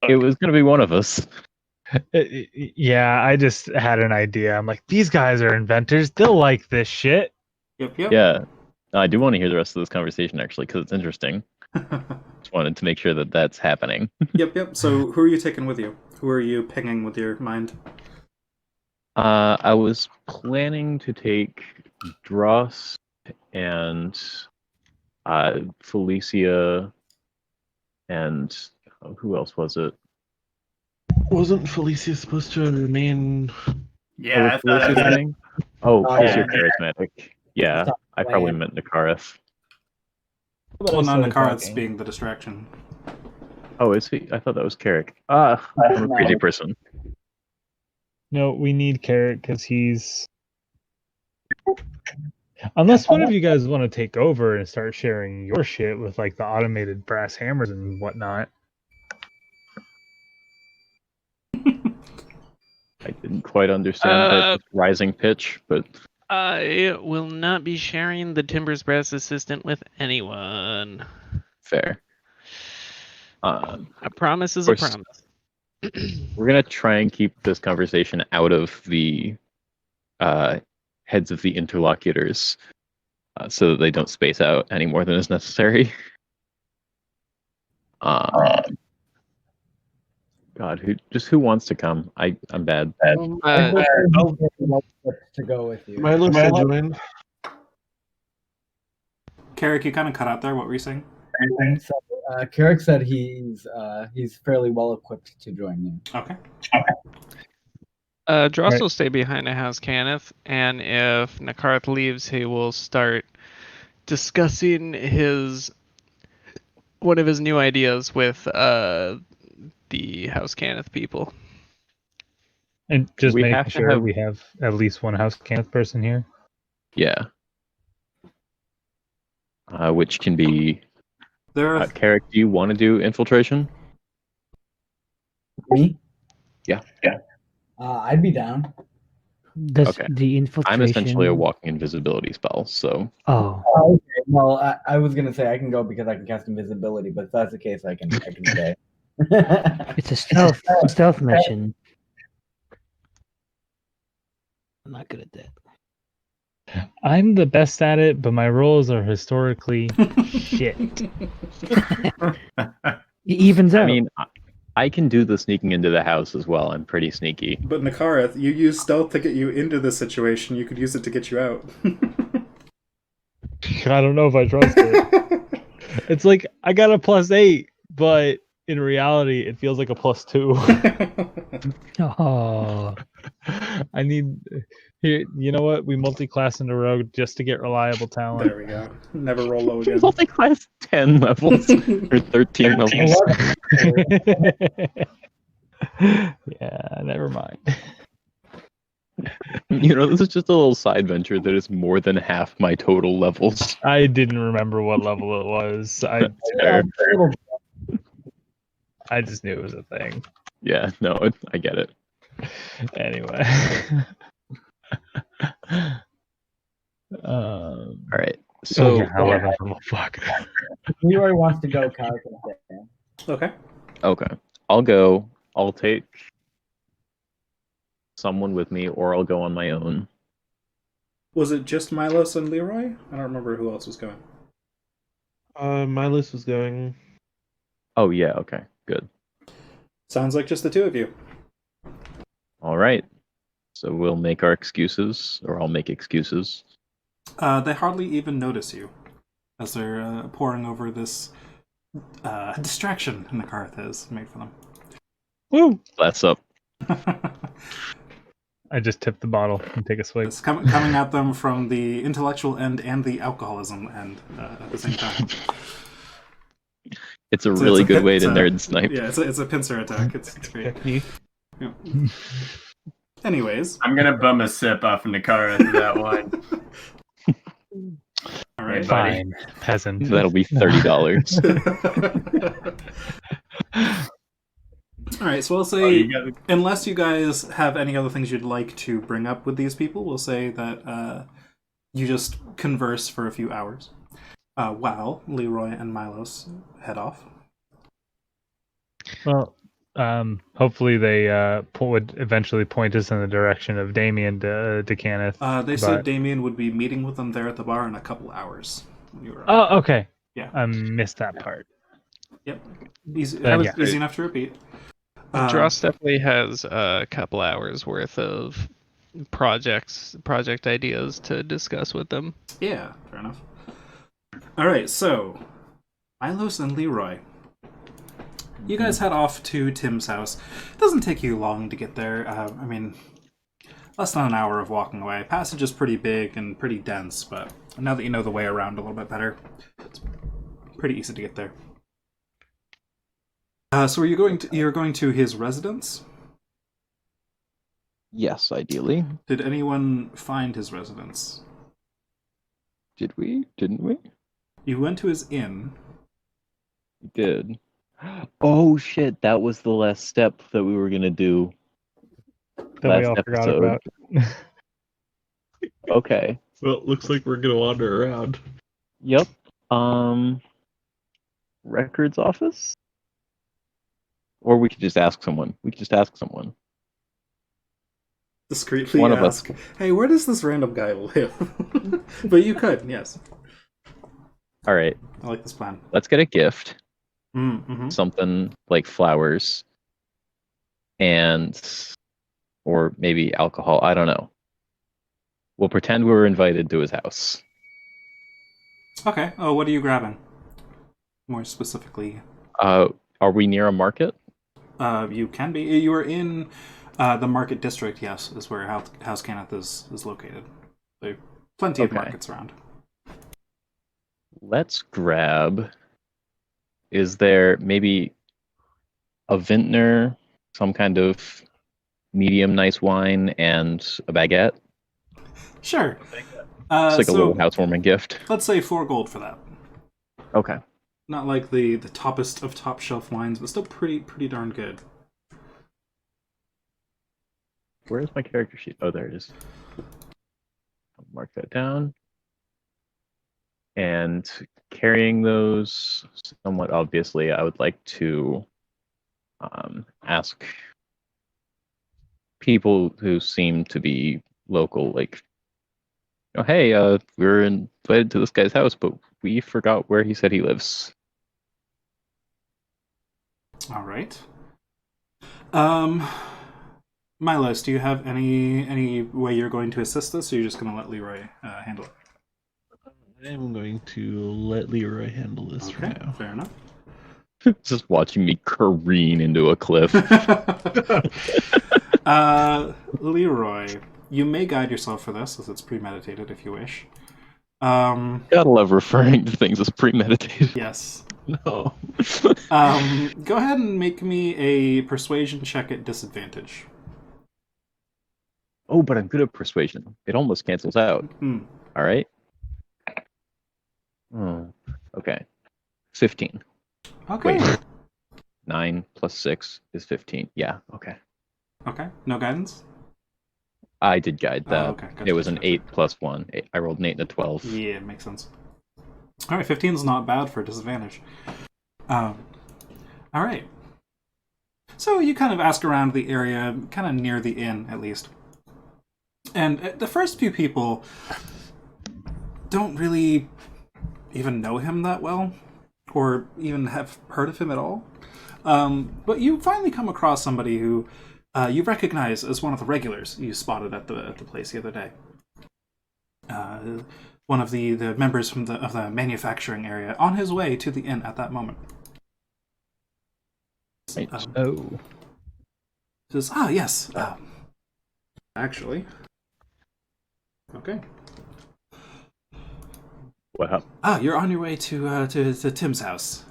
It was going to be one of us. Yeah, I just had an idea. I'm like, these guys are inventors. They'll like this shit. Yep. Yeah. I do want to hear the rest of this conversation, actually, because it's interesting. Just wanted to make sure that that's happening. Yep. So who are you taking with you? Who are you pinging with your mind? I was planning to take Dross and Felicia and who else was it? Wasn't Felicia supposed to remain? Yeah, I thought I Felicia's was thing? Oh, Oh, because yeah. you're charismatic. Yeah, I probably meant Nakareth. Well, no, Nakareth's being the distraction. Oh, is he? I thought that was Carrick. I'm a No. crazy person. No, we need Carrot because he's. Unless one of you guys want to take over and start sharing your shit with like the automated brass hammers and whatnot. I didn't quite understand that rising pitch, but I will not be sharing the Timbers Brass Assistant with anyone. fair. A promise is a Of course. promise. We're gonna try and keep this conversation out of the heads of the interlocutors, so that they don't space out any more than is necessary. God, who wants to come? I'm bad. To go with you. Milo said join. Carrick, you kind of cut out there. What were you saying? So, Carrick said he's fairly well equipped to join you. Okay. Dross Right. will stay behind to house Kenneth, and if Nakarth leaves, he will start discussing one of his new ideas with the House Kenneth people. And just We making have to sure have- we have at least one house Kenneth person here. Yeah. Which can be. There are Carrick, do you want to do infiltration? Me? Yeah. I'd be down. Does Okay. the infiltration? I'm essentially a walking invisibility spell, so Oh, Okay. Well, I was gonna say I can go because I can cast invisibility, but if that's the case, I can stay. it's a stealth mission. I'm not good at that. I'm the best at it, but my rolls are historically shit. It evens out. I mean, I can do the sneaking into the house as well. I'm pretty sneaky. But Nakarth, you use stealth to get you into this situation. You could use it to get you out. I don't know if I trust it. It's like I got a +8, but in reality, it feels like a +2. Oh, I need here. You know what? We multi-class into rogue just to get reliable talent. There we go. Never roll low again. Multi-class 10 levels or 13 levels. Yeah, never mind. You know, this is just a little side venture that is more than half my total levels. I didn't remember what level it was. Fair. I just knew it was a thing. Yeah, no, I get it. Anyway. All right. So, yeah, 11 level. Fuck. Leroy wants to go. Kyle can stay. Okay. okay. I'll go. I'll take someone with me, or I'll go on my own. Was it just Milos and Leroy? I don't remember who else was going. My list was going. Oh, yeah, okay. Good. Sounds like just the two of you. All right. So we'll make our excuses, or I'll make excuses. They hardly even notice you as they're poring over this distraction Nakarth has made for them. Woo! That's up. I just tipped the bottle and take a swig. It's coming at them from the intellectual end and the alcoholism end at the same time. It's a really good way to it's a- nerd snipe. Yeah, it's a pincer attack. It's great. Technique. Yeah. Anyways, I'm gonna bum a sip off of Nakara to that wine. all right. Fine, peasant. That'll be $30. All right, so we'll Oh, say, you got it. unless you guys have any other things you'd like to bring up with these people, we'll say that you just converse for a few hours while Leroy and Milos head off. Well, hopefully they would eventually point us in the direction of Damien to Kenneth. They said Damien would be meeting with them there at the bar in a couple hours. When you were Oh, okay. Yeah. I missed that part. Yep. Easy, Then, yeah. easy enough to repeat. Dross definitely has a couple hours worth of project ideas to discuss with them. Yeah, fair enough. All right, so Milos and Leroy, you guys head off to Tim's house. It doesn't take you long to get there. I mean, less than an hour of walking away. Passage is pretty big and pretty dense, but now that you know the way around a little bit better, it's pretty easy to get there. So are you going to? You're going to his residence? Yes, ideally. Did anyone find his residence? Did we? Didn't we? You went to his inn. We did. Oh shit, that was the last step that we were gonna do. That we Last all forgot episode. about. Okay. Well, it looks like we're gonna wander around. Yep. Records office? Or we could just ask someone. Discreetly One of us. ask, "Hey, where does this random guy live?" But you could, yes. All right. I like this plan. Let's get a gift. Mm-hmm. Something like flowers. and or maybe alcohol. I don't know. We'll pretend we were invited to his house. Okay. Oh, what are you grabbing? More specifically. Are we near a market? You can be. You are in the market district, yes, is where House Kenneth is located. There are plenty of markets around. Let's grab... Is there maybe a vintner, some kind of medium nice wine, and a baguette? Sure. It's like a little housewarming gift. Let's say 4 gold for that. Okay. Not like the toppest of top shelf wines, but still pretty darn good. Where's my character sheet? Oh, there it is. I'll mark that down. And carrying those somewhat obviously, I would like to ask people who seem to be local, like, hey, we were invited to this guy's house, but we forgot where he said he lives. All right. Milos, do you have any way you're going to assist us, or you're just going to let Leroy handle it? I'm going to let Leroy handle this for now. Fair enough. Just watching me careen into a cliff. Leroy, you may guide yourself for this, as it's premeditated if you wish. Gotta love referring to things as premeditated. Yes. No. Go ahead and make me a persuasion check at disadvantage. Oh, but I'm good at persuasion. It almost cancels out. All right. Oh, okay. 15. Okay. Wait. 9 plus 6 is 15. Yeah, okay. Okay. No guidance? I did guide that. Oh, okay. Gotcha, It was an gotcha. 8 plus 1. I rolled an 8 and a 12. Yeah, makes sense. Alright, 15 is not bad for a disadvantage. Alright. So you kind of ask around the area, kind of near the inn, at least. And the first few people don't really even know him that well, or even have heard of him at all. But you finally come across somebody who you recognize as one of the regulars you spotted at the place the other day. One of the members of the manufacturing area, on his way to the inn at that moment. Right. Says, yes. Actually. Okay. What happened? You're on your way to Tim's house.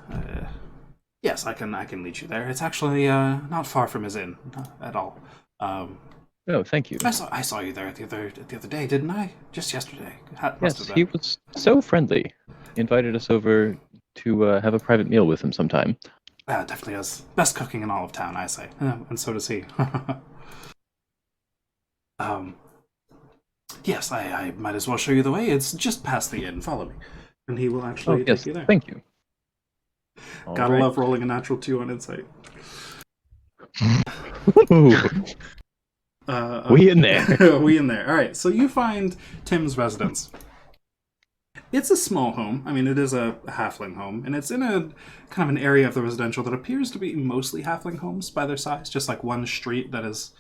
Yes, I can lead you there. It's actually not far from his inn at all. Oh, thank you. I saw you there the other day, didn't I? Just yesterday. Yes, he was so friendly. He invited us over to have a private meal with him sometime. Definitely has best cooking in all of town, I say. And so does he. Yes, I might as well show you the way. It's just past the inn. Follow me. And he will actually take you there. Thank you. Gotta love rolling a natural 2 on insight. We in there. We in there. Alright, so you find Tim's residence. It's a small home. I mean, it is a halfling home, and it's in a kind of an area of the residential that appears to be mostly halfling homes by their size, just like one street that is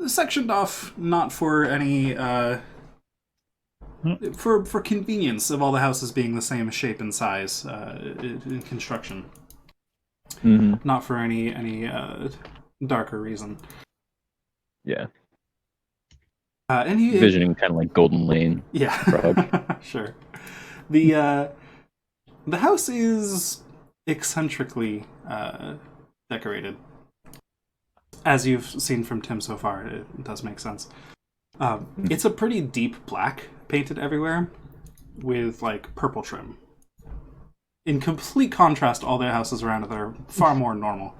sectioned off, not for any for convenience of all the houses being the same shape and size in construction. Mm-hmm. Not for any darker reason. Yeah. And he envisioning kind of like Golden Lane. Yeah. Sure. The house is eccentrically decorated. As you've seen from Tim so far, it does make sense. It's a pretty deep black, painted everywhere, with like purple trim. In complete contrast to all the houses around it that are far more normal.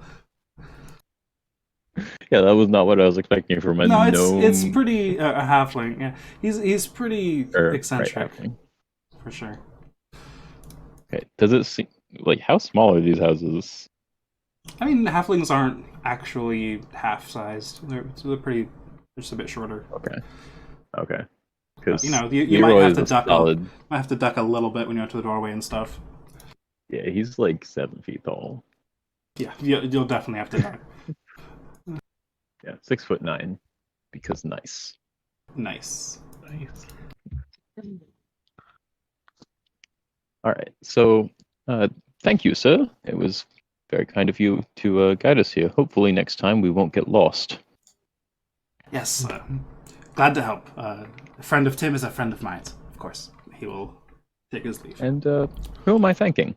Yeah, that was not what I was expecting from a gnome. It's pretty a halfling. Yeah, he's pretty eccentric, right, for sure. Okay, does it seem like how small are these houses? I mean, halflings aren't actually half-sized. They're pretty, just a bit shorter. Okay. Because you might have to duck. Might have to duck a little bit when you go to the doorway and stuff. Yeah, he's like 7 feet tall. Yeah, you'll definitely have to duck. Yeah, 6'9", because nice. Nice. Nice. All right. So, thank you, sir. It was very kind of you to guide us here. Hopefully, next time we won't get lost. Yes, glad to help. A friend of Tim is a friend of mine, of course. He will take his leave. And who am I thanking?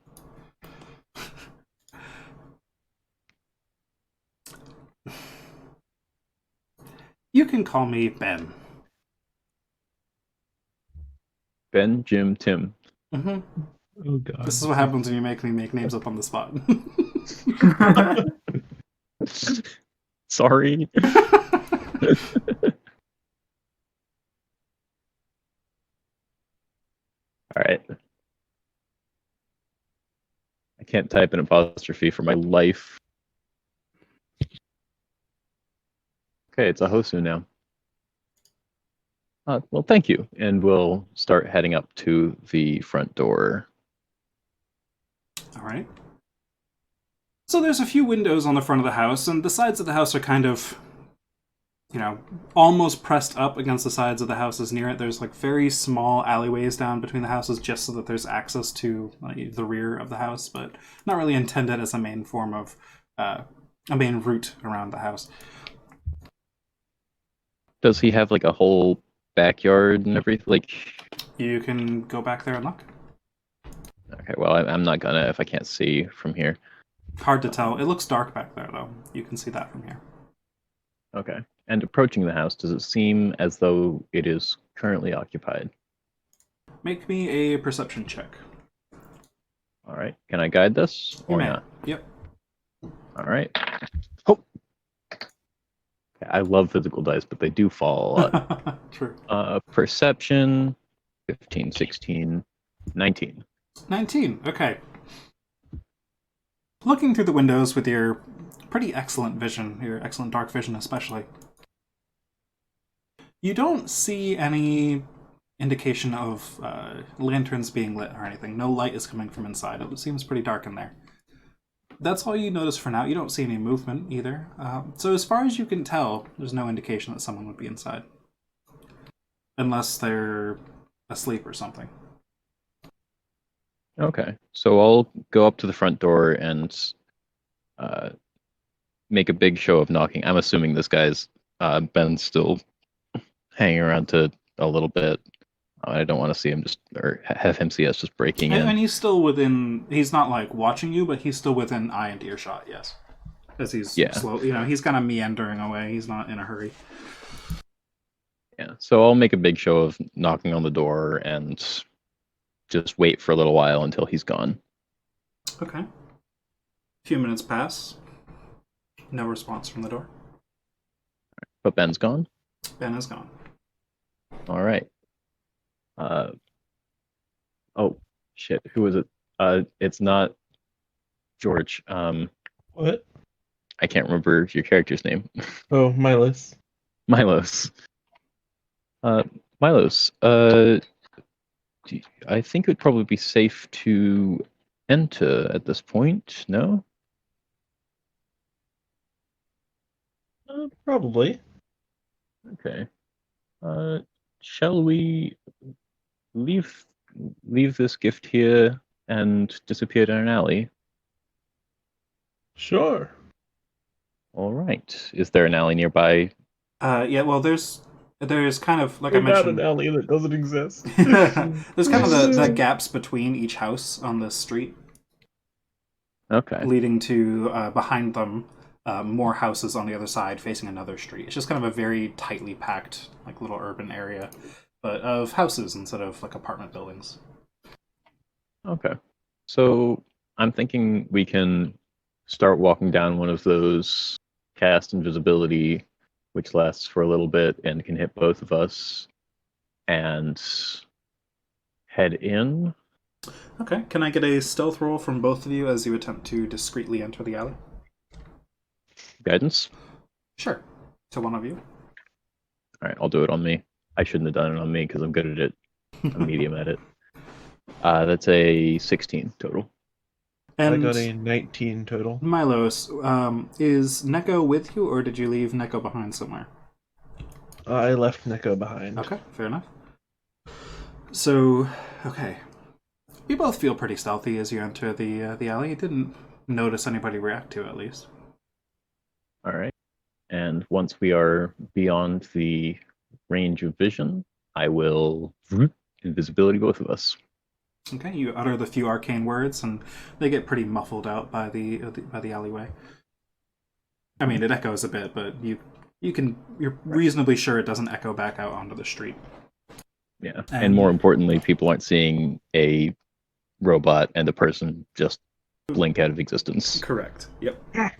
You can call me Ben. Ben, Jim, Tim. Mm-hmm. Oh god. This is what happens when you make me make names up on the spot. Sorry. All right. I can't type an apostrophe for my life. Okay, it's a Hosu now. Well, thank you. And we'll start heading up to the front door. All right. So there's a few windows on the front of the house, and the sides of the house are kind of, almost pressed up against the sides of the houses near it. There's like very small alleyways down between the houses just so that there's access to the rear of the house, but not really intended as a main form of, a main route around the house. Does he have like a whole backyard and everything? Like, You can go back there and look. okay, well, I'm not gonna if I can't see from here. Hard to tell. It looks dark back there, though. You can see that from here. Okay. And approaching the house, does it seem as though it is currently occupied? Make me a perception check. All right. Can I guide this You or may. not? Yep. All right. Oh. Okay, I love physical dice, but they do fall a lot. True. Perception, 15, 16, 19. 19. Okay. Looking through the windows with your pretty excellent vision, your excellent dark vision especially, you don't see any indication of lanterns being lit or anything. No light is coming from inside. It seems pretty dark in there. That's all you notice for now. You don't see any movement either. So as far as you can tell, there's no indication that someone would be inside. Unless they're asleep or something. Okay. So I'll go up to the front door and make a big show of knocking. I'm assuming this guy's Ben's still hanging around to a little bit. I don't want to see him or have him see us just breaking in. And he's still within. He's not like watching you, but he's still within eye and earshot. Yes, as he's slow. He's kind of meandering away. He's not in a hurry. Yeah. So I'll make a big show of knocking on the door and just wait for a little while until he's gone. Okay. A few minutes pass. No response from the door. But Ben's gone? Ben is gone. All right. Oh, shit. Who is it? It's not George. What? I can't remember your character's name. Oh, Milos. Milos. Milos, I think it would probably be safe to enter at this point, no? Probably. Okay. Shall we leave this gift here and disappear down an alley? Sure. All right. Is there an alley nearby? Yeah, well, there's kind of, like We're I mentioned... not an alley that doesn't exist. There's kind of the gaps between each house on this street. Okay. Leading to, behind them, more houses on the other side facing another street. It's just kind of a very tightly packed, like, little urban area, but of houses instead of, like, apartment buildings. Okay. So I'm thinking we can start walking down one of those cast invisibility, which lasts for a little bit and can hit both of us, and head in. Okay, can I get a stealth roll from both of you as you attempt to discreetly enter the alley? Guidance? Sure. To one of you. All right, I'll do it on me. I shouldn't have done it on me because I'm good at it. I'm medium at it. That's a 16 total. And I got a 19 total. Milos, is Neko with you, or did you leave Neko behind somewhere? I left Neko behind. Okay, fair enough. So, okay. You both feel pretty stealthy as you enter the alley. You didn't notice anybody react to it, at least. All right. And once we are beyond the range of vision, I will invisibility both of us. Okay, you utter the few arcane words, and they get pretty muffled out by the alleyway. I mean, it echoes a bit, but you're reasonably sure it doesn't echo back out onto the street. Yeah, and more importantly, people aren't seeing a robot and the person just blink out of existence. Correct. Yep. All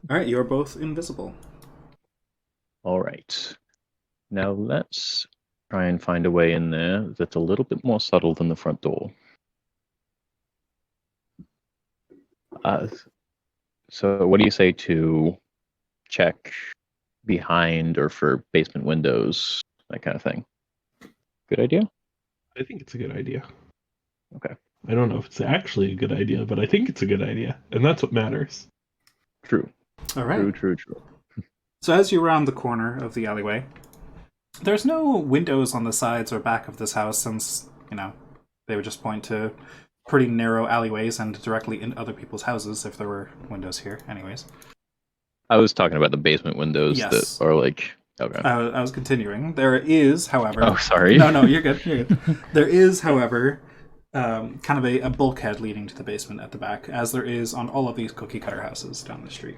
right, you're both invisible. All right. Now let's try and find a way in there that's a little bit more subtle than the front door. So what do you say to check behind or for basement windows, that kind of thing? Good idea? I think it's a good idea. Okay. I don't know if it's actually a good idea, but I think it's a good idea, and that's what matters. True. All right. True. So as you round the corner of the alleyway, there's no windows on the sides or back of this house, since, they would just point to pretty narrow alleyways and directly in other people's houses if there were windows here, anyways. I was talking about the basement windows Yes. that are like... Okay. I was continuing. There is, however... Oh, sorry. No, you're good. You're good. There is, however, kind of a bulkhead leading to the basement at the back, as there is on all of these cookie-cutter houses down the street.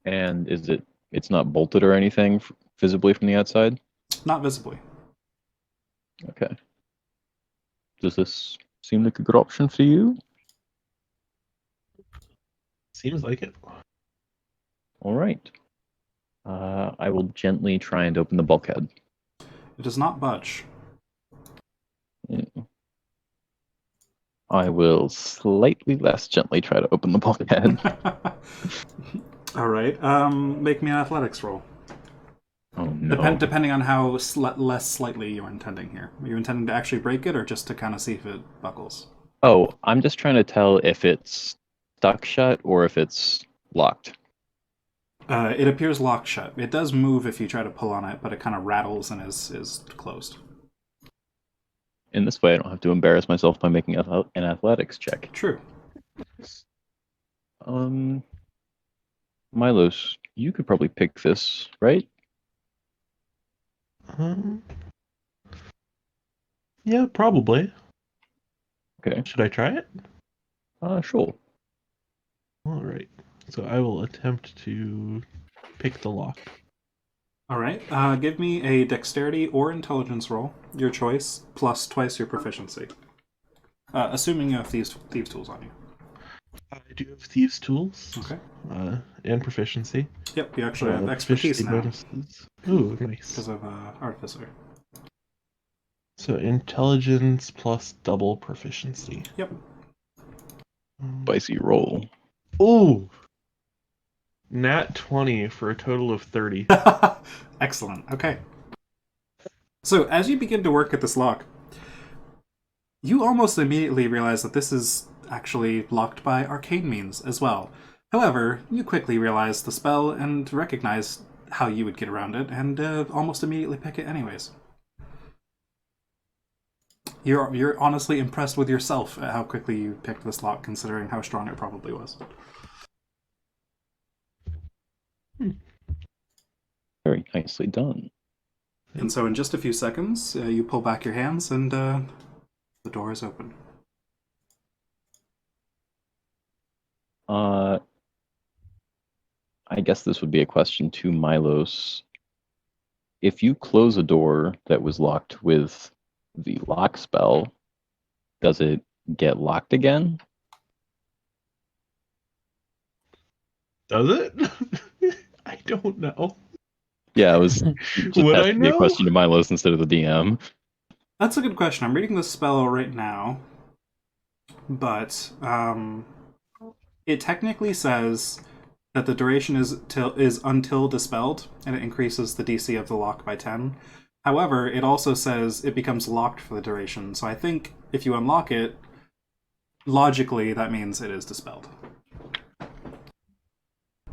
And it's not bolted or anything visibly from the outside? Not visibly. Okay. Does this seem like a good option for you? Seems like it. All right. I will gently try and open the bulkhead. It does not budge. Yeah. I will slightly less gently try to open the bulkhead. All right. Make me an athletics roll. Oh no. Depending on how less slightly you're intending here. Are you intending to actually break it, or just to kind of see if it buckles? Oh, I'm just trying to tell if it's stuck shut or if it's locked. It appears locked shut. It does move if you try to pull on it, but it kind of rattles and is closed. In this way, I don't have to embarrass myself by making an athletics check. True. Milos, you could probably pick this, right? Yeah, probably. Okay. Should I try it? Sure. All right. So I will attempt to pick the lock. All right. Give me a dexterity or intelligence roll, your choice, plus twice your proficiency. Assuming you have thieves tools on you. I do have thieves' tools. Okay. And proficiency. Yep, you actually have expertise now. Bonuses. Ooh, nice. Because of Artificer. So intelligence plus double proficiency. Yep. Spicy roll. Ooh! Nat 20 for a total of 30. Excellent. Okay. So, as you begin to work at this lock, you almost immediately realize that this is actually locked by arcane means as well. However, you quickly realize the spell and recognize how you would get around it, and almost immediately pick it anyways. You're honestly impressed with yourself at how quickly you picked this lock, considering how strong it probably was. Very nicely done. And so in just a few seconds, you pull back your hands, and the door is open. I guess this would be a question to Milos. If you close a door that was locked with the lock spell, does it get locked again? Does it? I don't know. Yeah, I was just Would I asking me a know? question to Milos instead of the DM. That's a good question. I'm reading the spell right now, but it technically says that the duration is until dispelled, and it increases the DC of the lock by 10. However, it also says it becomes locked for the duration. So I think if you unlock it, logically, that means it is dispelled.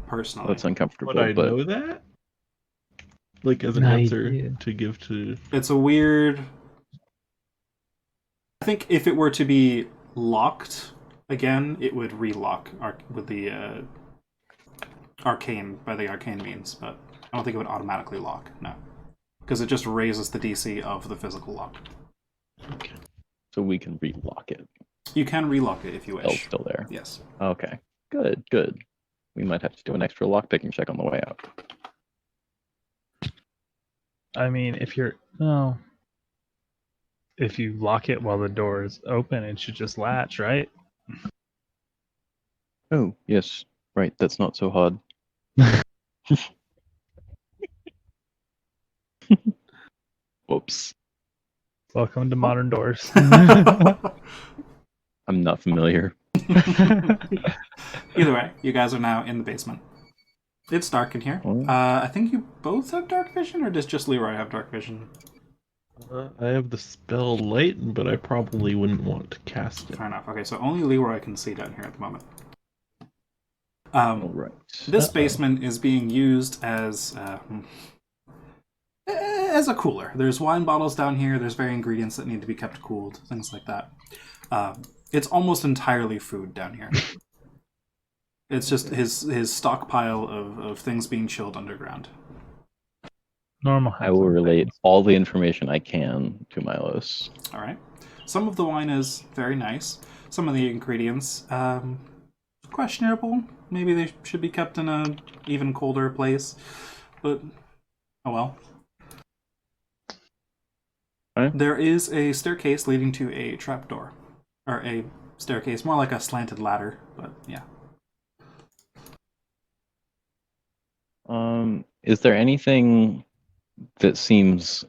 Personally. That's uncomfortable, Would I but know that? Like as an No, you answer did. to give to. It's a weird... I think if it were to be locked again, it would relock with the arcane, by the arcane means, but I don't think it would automatically lock, no. Because it just raises the DC of the physical lock. Okay. so we can relock it. You can relock it if you Oh, wish. still there. Yes. Okay. Good. We might have to do an extra lockpicking check on the way out. I mean, if you lock it while the door is open, it should just latch, right? Oh, yes. Right, that's not so hard. Whoops. Welcome to modern doors. I'm not familiar. Either way, you guys are now in the basement. It's dark in here. Oh. I think you both have dark vision, or does just Leroy have dark vision? I have the spell light, but I probably wouldn't want to cast it. Fair enough. Okay, so only Leroy can see down here at the moment. All right. This basement is being used as a cooler. There's wine bottles down here. There's various ingredients that need to be kept cooled, things like that. It's almost entirely food down here. It's just his stockpile of things being chilled underground. Normal. I will relate all the information I can to Milos. All right. Some of the wine is very nice. Some of the ingredients, questionable. Maybe they should be kept in a even colder place. But, oh well. Right. There is a staircase leading to a trapdoor. Or a staircase, more like a slanted ladder, but yeah. Is there anything that seems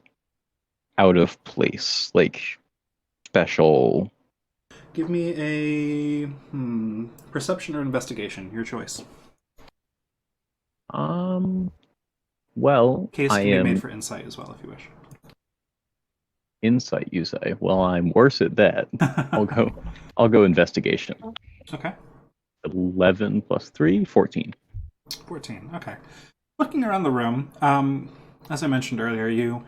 out of place, like special? Give me a perception or investigation, your choice. Well, Case I can be am made for insight as well if you wish. insight, you say. Well, I'm worse at that. I'll go investigation. Okay. 11 plus 3, 14. 14, okay. Looking around the room, as I mentioned earlier, you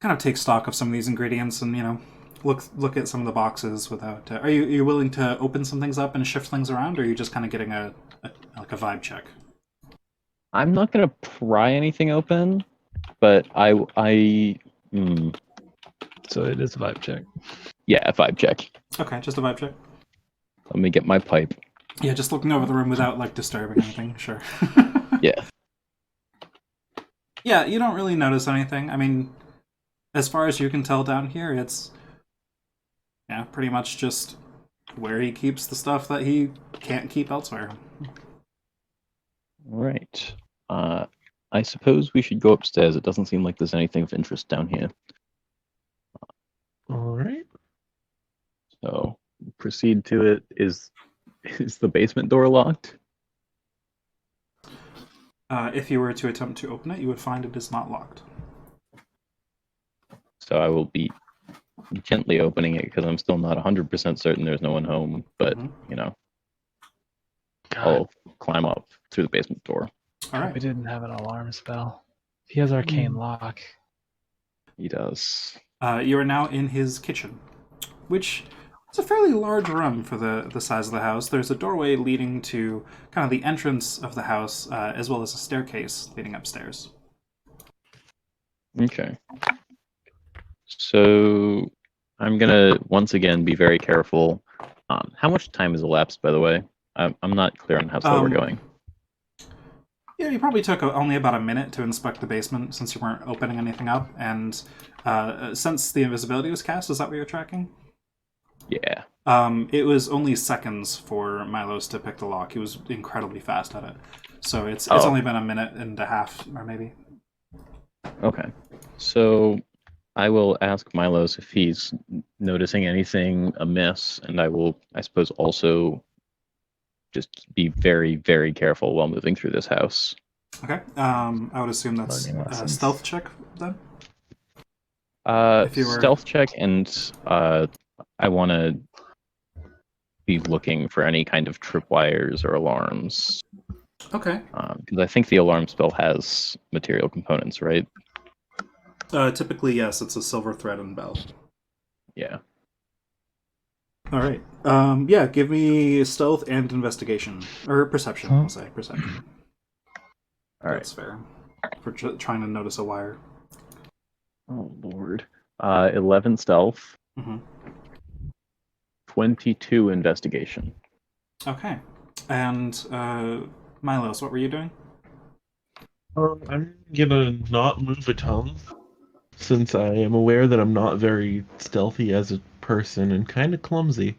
kind of take stock of some of these ingredients and, look at some of the boxes without... Are you willing to open some things up and shift things around, or are you just kind of getting a vibe check? I'm not going to pry anything open, but So it is a vibe check. Yeah, a vibe check. Okay, just a vibe check. Let me get my pipe. Yeah, just looking over the room without, disturbing anything, sure. Yeah. Yeah, you don't really notice anything. I mean, as far as you can tell down here, it's... Yeah, pretty much just where he keeps the stuff that he can't keep elsewhere. Right. I suppose we should go upstairs. It doesn't seem like there's anything of interest down here. All right. So proceed to it. Is the basement door locked? If you were to attempt to open it, you would find it is not locked. So I will be gently opening it because I'm still not 100% certain there's no one home. But, God, I'll climb up through the basement door. All right. we didn't have an alarm spell. He has arcane lock. He does. You are now in his kitchen, which is a fairly large room for the size of the house. There's a doorway leading to kind of the entrance of the house, as well as a staircase leading upstairs. Okay. So I'm gonna once again be very careful. How much time has elapsed, by the way? I'm not clear on how slow we're going. Yeah, you probably took only about a minute to inspect the basement since you weren't opening anything up, and since the invisibility was cast, is that what you're tracking? Yeah. It was only seconds for Milos to pick the lock. He was incredibly fast at it. So it's only been a minute and a half, or maybe. Okay. So I will ask Milos if he's noticing anything amiss, and I will, I suppose, also just be very, very careful while moving through this house. Okay. I would assume that's Learning a lessons. stealth check then. If you were- Stealth check, and I want to be looking for any kind of tripwires or alarms. Okay. Because I think the alarm spell has material components, right? Typically, yes, it's a silver thread and bell. Yeah. All right. Yeah, give me stealth and investigation. Or perception, I'll say. Perception. All right. That's fair. For trying to notice a wire. Oh, Lord. 11 stealth. Mm-hmm. 22 investigation. Okay. And, Milos, what were you doing? I'm gonna not move a ton, since I am aware that I'm not very stealthy as a person and kind of clumsy.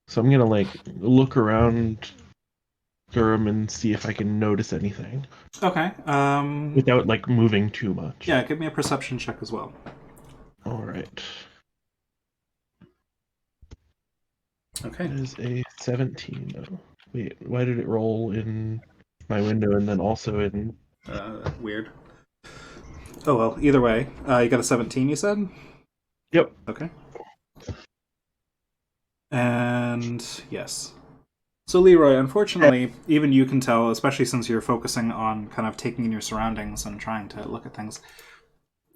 So I'm gonna like look around Durham and see if I can notice anything Okay. without like moving too much. Yeah, give me a perception check as well. All right. Okay. That is a 17 though. Wait, why did it roll in my window and then also in? Weird. Oh well, either way. You got a 17, you said? Yep. Okay. And yes. So Leroy, unfortunately, even you can tell, especially since you're focusing on kind of taking in your surroundings and trying to look at things,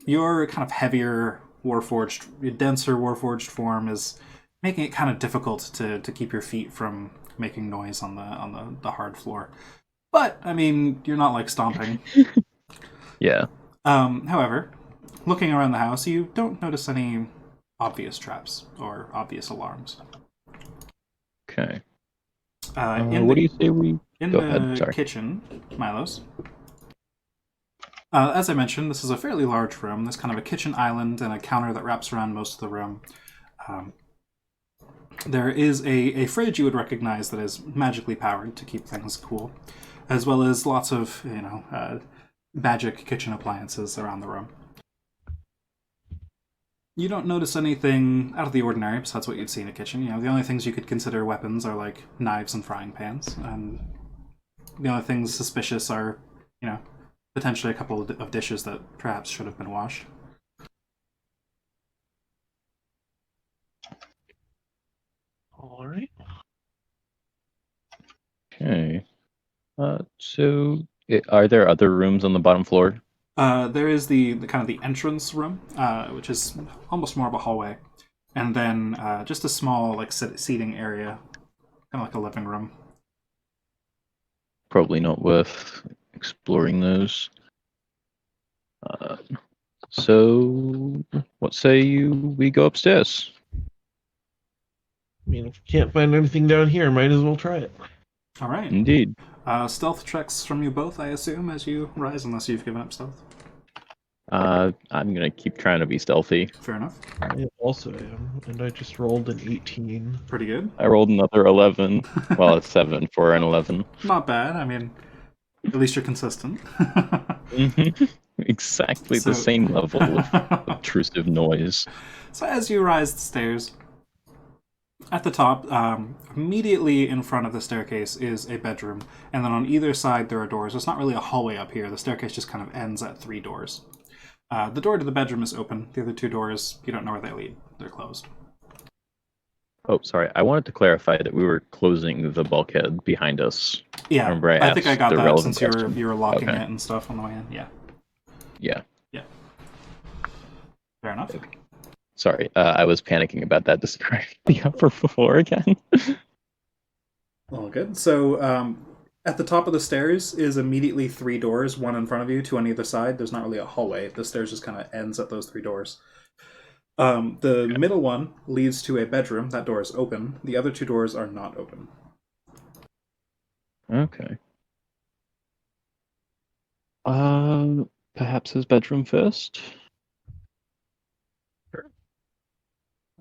your kind of heavier Warforged, denser Warforged form is making it kind of difficult to keep your feet from making noise on the hard floor. But, I mean, you're not like stomping. Yeah. However, looking around the house, you don't notice any obvious traps or obvious alarms. Okay. In what the, do you say we in go the ahead? Sorry. kitchen, Milos? As I mentioned, this is a fairly large room. There's kind of a kitchen island and a counter that wraps around most of the room. There is a fridge you would recognize that is magically powered to keep things cool, as well as lots of, magic kitchen appliances around the room. You don't notice anything out of the ordinary besides what you'd see in a kitchen. The only things you could consider weapons are like knives and frying pans, and the only things suspicious are, potentially a couple of dishes that perhaps should have been washed. All right. Okay. So, are there other rooms on the bottom floor? There is the kind of the entrance room, which is almost more of a hallway, and then just a small like seating area, kind of like a living room. Probably not worth exploring those. So, what say we go upstairs? I mean, if we can't find anything down here, might as well try it. All right. Indeed. Stealth checks from you both, I assume, as you rise, unless you've given up stealth. I'm gonna keep trying to be stealthy. Fair enough. I also am, and I just rolled an 18. Pretty good. I rolled another 11. Well, it's 7 for an 11. Not bad. I mean, at least you're consistent. Exactly So- the same level of obtrusive noise. So as you rise the stairs, at the top, immediately in front of the staircase is a bedroom, and then on either side there are doors. It's not really a hallway up here. The staircase just kind of ends at 3 doors. The door to the bedroom is open. The other 2 doors, you don't know where they lead. They're closed. Oh, sorry. I wanted to clarify that we were closing the bulkhead behind us. Yeah, Remember I think I asked got the that relevant since question. you were locking Okay. it and stuff on the way in. Yeah, Yeah. fair enough. Okay. Sorry, I was panicking about that describing the upper floor again. All good. So, at the top of the stairs is immediately 3 doors, one in front of you, 2 on either side. There's not really a hallway. The stairs just kind of ends at those 3 doors. The middle one leads to a bedroom. That door is open. The other 2 doors are not open. Okay. Perhaps his bedroom first?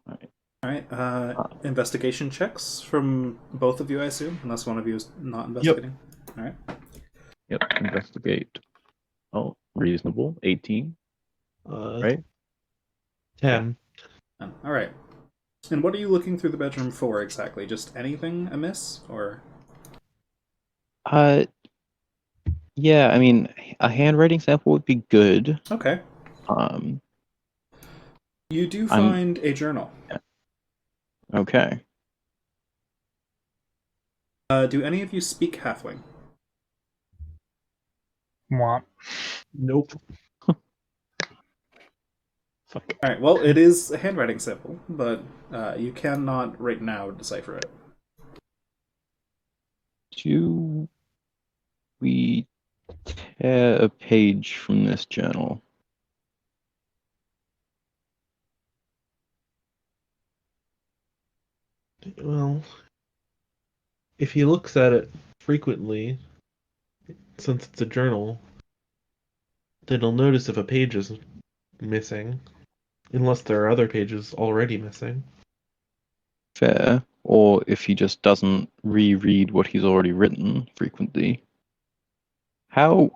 All right. Investigation checks from both of you, I assume, unless one of you is not investigating. All right. Yep, investigate. Oh, reasonable. 18, right? 10. All right. And what are you looking through the bedroom for exactly? Just anything amiss, or? Yeah, I mean, a handwriting sample would be good. Okay. Um, You do I'm- find a journal. okay. Do any of you speak Halfling? Womp. Nope. Fuck. All right. Well, it is a handwriting sample, but you cannot right now decipher it. Do we tear a page from this journal? Well, if he looks at it frequently, since it's a journal, then he'll notice if a page is missing, unless there are other pages already missing. Fair. Or if he just doesn't reread what he's already written frequently. How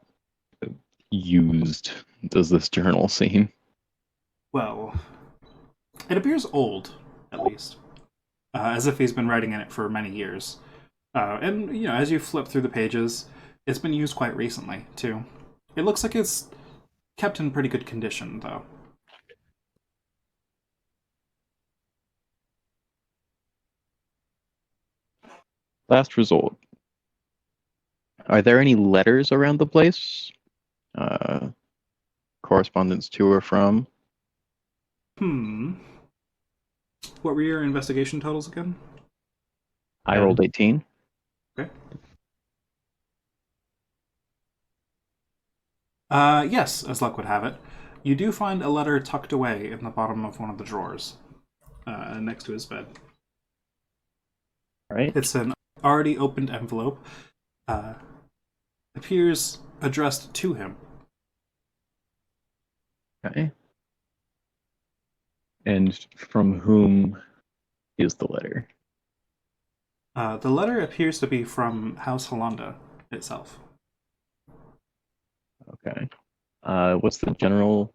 used does this journal seem? Well, it appears old, at least, as if he's been writing in it for many years. And you know, as you flip through the pages, it's been used quite recently too. It looks like it's kept in pretty good condition, though. Last resort. Are there any letters around the place? Correspondence to or from? What were your investigation totals again? I rolled 18. Okay. Yes, as luck would have it. You do find a letter tucked away in the bottom of one of the drawers, next to his bed. All right. It's an already opened envelope. Appears addressed to him. Okay. And from whom is the letter? The letter appears to be from House Hollanda itself. Okay. What's the general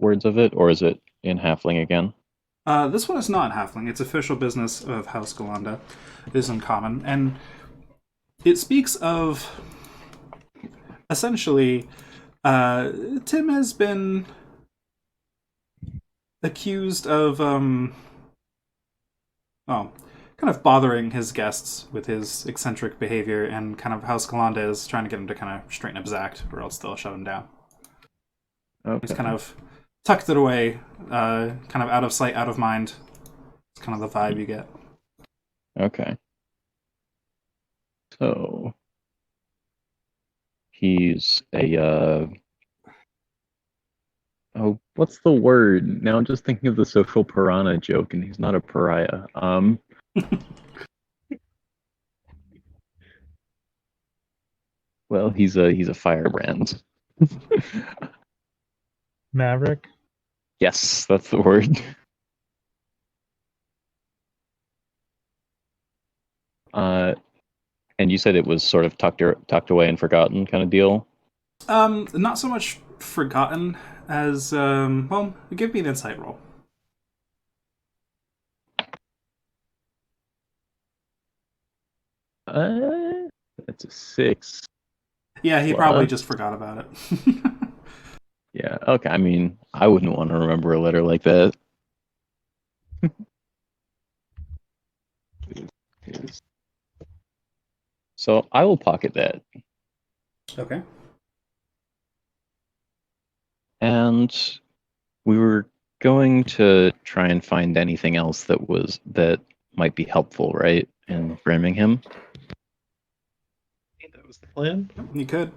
words of it, or is it in Halfling again? This one is not Halfling. It's official business of House Hollanda. It is uncommon, and it speaks of essentially Tim has been accused of kind of bothering his guests with his eccentric behavior, and kind of House Hollanda is trying to get him to kind of straighten up his act, or else they'll shut him down. Okay. He's kind of tucked it away, kind of out of sight, out of mind. It's kind of the vibe you get. Okay. So he's a oh, what's the word? Now I'm just thinking of the social piranha joke, and he's not a pariah. Well, he's a firebrand. Maverick. Yes, that's the word. And you said it was sort of tucked away and forgotten kind of deal? Not so much forgotten as, well, give me an insight roll. That's a 6. Yeah, he What? probably just forgot about it. Yeah, okay. I mean, I wouldn't want to remember a letter like that. So I will pocket that. Okay. And we were going to try and find anything else that might be helpful, right, in framing him. That was the plan. You could.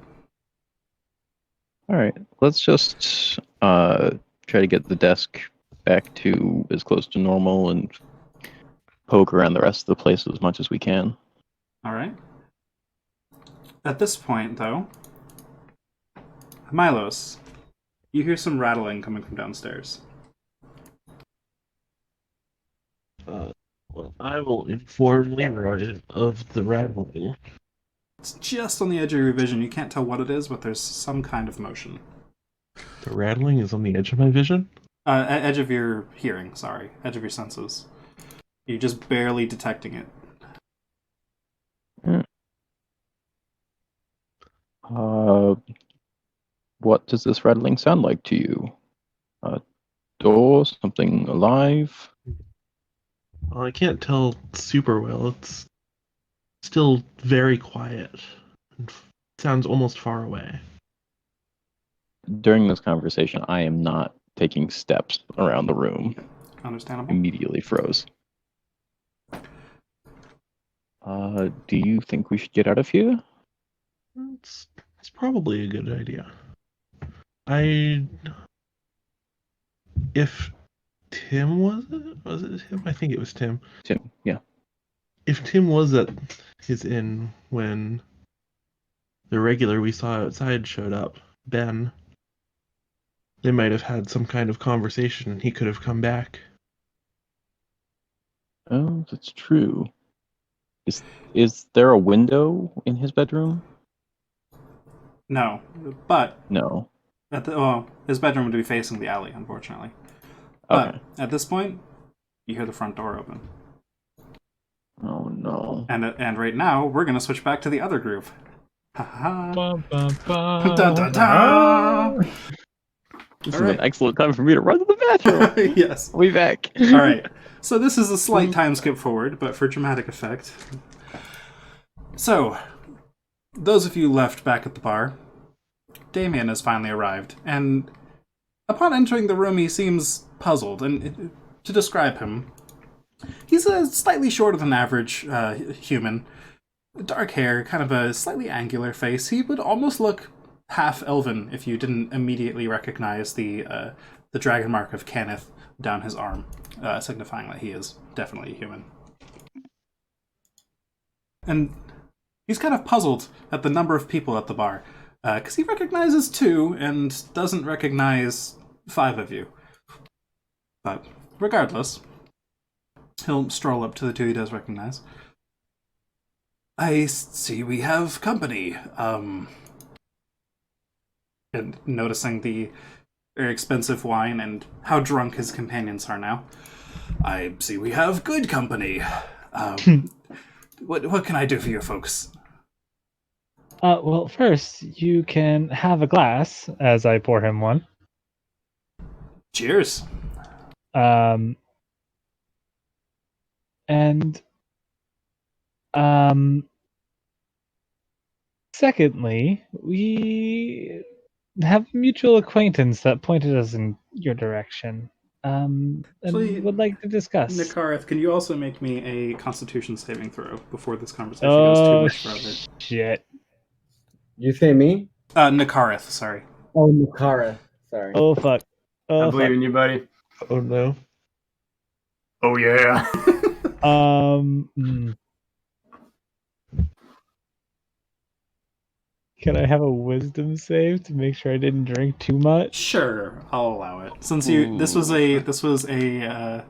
All right, let's just try to get the desk back to as close to normal and poke around the rest of the place as much as we can. All right. At this point, though, Milos, you hear some rattling coming from downstairs. Well, I will inform Leroy of the rattling. It's just on the edge of your vision. You can't tell what it is, but there's some kind of motion. The rattling is on the edge of my vision? Edge of your hearing, sorry. Edge of your senses. You're just barely detecting it. What does this rattling sound like to you? A door? Something alive? Well, I can't tell super well. It's still very quiet. Sounds almost far away. During this conversation, I am not taking steps around the room. Understandable. Immediately froze. Do you think we should get out of here? It's probably a good idea. If Tim was it Tim? I think it was Tim. Tim, yeah. If Tim was at his inn when the regular we saw outside showed up, Ben, they might have had some kind of conversation and he could have come back. Oh, that's true. Is there a window in his bedroom? No, but No. his bedroom would be facing the alley, unfortunately. But Okay. at this point, you hear the front door open. Oh no. And right now, we're going to switch back to the other group. Ha ha. Bum, bum, Dun, bum. dun, dun. This All is right. an excellent time for me to run to the bathroom. Yes. We back. All right. So this is a slight time skip forward, but for dramatic effect. So, those of you left back at the bar, Damien has finally arrived, and upon entering the room, he seems puzzled. And to describe him, he's a slightly shorter than average human, dark hair, kind of a slightly angular face. He would almost look half elven if you didn't immediately recognize the dragon mark of Kenneth down his arm, signifying that he is definitely a human. And he's kind of puzzled at the number of people at the bar, because he recognizes 2 and doesn't recognize 5 of you. But regardless, he'll stroll up to the 2 he does recognize. I see we have company. And noticing the very expensive wine and how drunk his companions are now, I see we have good company. What can I do for you folks? Well, first, you can have a glass as I pour him one. Cheers. And secondly, we have a mutual acquaintance that pointed us in your direction. And Actually, would like to discuss. Nikareth, can you also make me a Constitution saving throw before this conversation goes too much further? Shit. You say me? Nikareth, sorry. Oh, Nukara. Sorry. Oh, fuck. Oh, I believe fuck. in you, buddy. Oh no. Oh yeah. Can I have a wisdom save to make sure I didn't drink too much? Sure, I'll allow it. Since this was a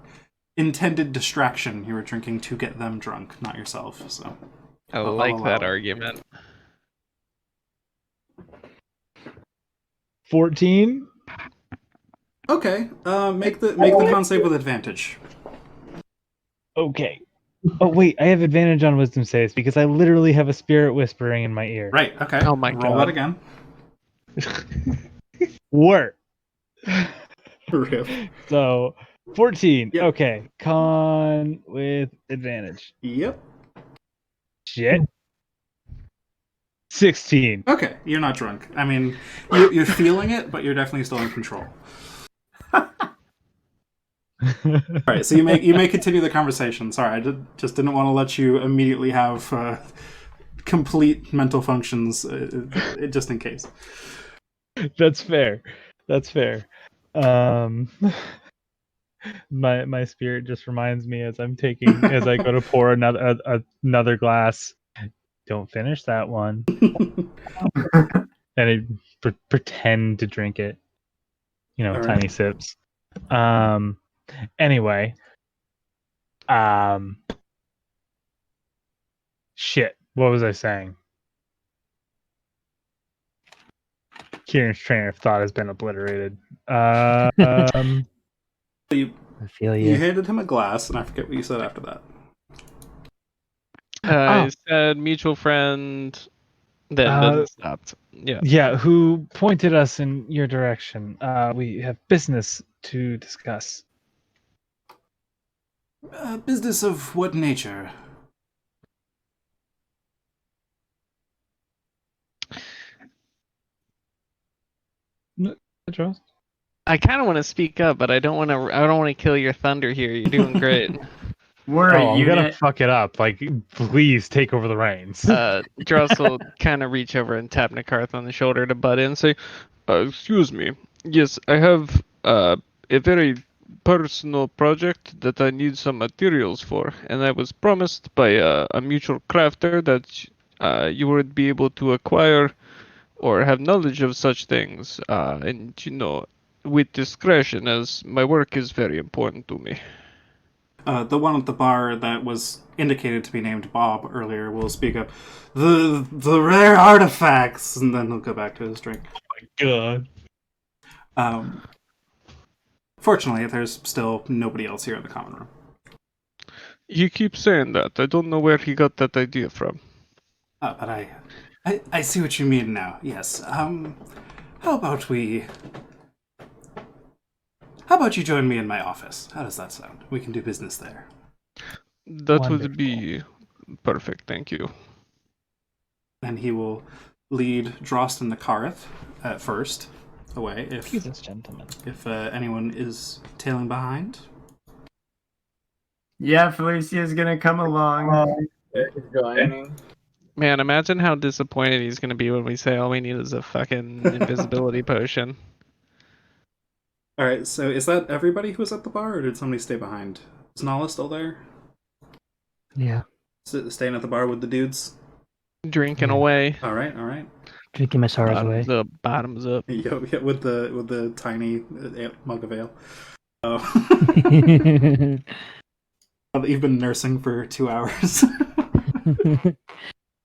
intended distraction. You were drinking to get them drunk, not yourself. So I I'll like allow that it. argument. 14? Okay, make the con save with advantage. Okay. Oh, wait, I have advantage on wisdom saves because I literally have a spirit whispering in my ear. Right. Okay. Oh my Roll God. that again. Work. Rip. So, 14. Yep. Okay. Con with advantage. Yep. Shit. 16. Okay, you're not drunk. I mean, you're feeling it, but you're definitely still in control. All right, so you may continue the conversation. Sorry, I just didn't want to let you immediately have complete mental functions, just in case. That's fair. That's fair. My spirit just reminds me as I go to pour another glass. Don't finish that one. And I pretend to drink it. All right. Tiny sips. Anyway. Shit. What was I saying? Kieran's train of thought has been obliterated. You I feel you you. handed him a glass, and I forget what you said after that. I said mutual friend, then stopped. Yeah. Yeah, who pointed us in your direction. We have business to discuss. Business of what nature? Jones? I kind of want to speak up, but I don't want to. I don't want to kill your thunder here. You're doing great. We're a I'm gonna unit. fuck it up. Like, please take over the reins. Dross will kind of reach over and tap Nikarth on the shoulder to butt in and say, excuse me. Yes, I have a very personal project that I need some materials for, and I was promised by a mutual crafter that you would be able to acquire or have knowledge of such things, and with discretion, as my work is very important to me. The one at the bar that was indicated to be named Bob earlier will speak up. The rare artifacts, and then he'll go back to his drink. God. Fortunately, there's still nobody else here in the common room. He keeps saying that. I don't know where he got that idea from. But I see what you mean now. Yes. How about you join me in my office? How does that sound? We can do business there. That Wonderful. would be perfect, thank you. And he will lead Drost and Nikarth at first away if Jesus, gentlemen. if anyone is tailing behind. Yeah, Felicia's gonna come along. Joining. Man, imagine how disappointed he's gonna be when we say all we need is a fucking invisibility potion. All right. So is that everybody who was at the bar, or did somebody stay behind? Is Nala still there? Yeah. Staying at the bar with the dudes. Drinking away. All right. All right. Drinking my sorrows away. Bottoms up, bottoms up. Yeah, with the tiny mug of ale. You've been nursing for 2 hours.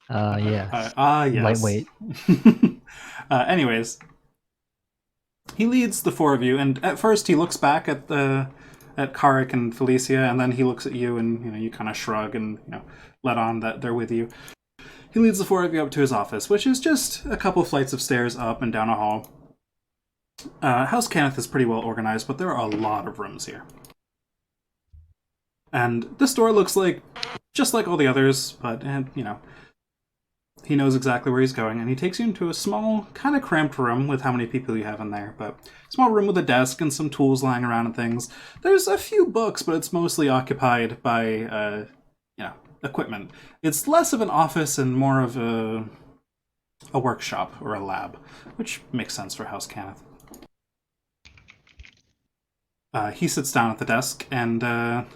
Yes. Yes. Lightweight. Anyways, he leads the four of you, and at first he looks back at Karik and Felicia, and then he looks at you, and you kind of shrug and let on that they're with you. He leads the four of you up to his office, which is just a couple flights of stairs up and down a hall. House Kenneth is pretty well organized, but there are a lot of rooms here. And this door looks just like all the others, but, he knows exactly where he's going, and he takes you into a small, kind of cramped room with how many people you have in there, but small room with a desk and some tools lying around and things. There's a few books, but it's mostly occupied by, equipment. It's less of an office and more of a workshop or a lab, which makes sense for House Kenneth. He sits down at the desk and kind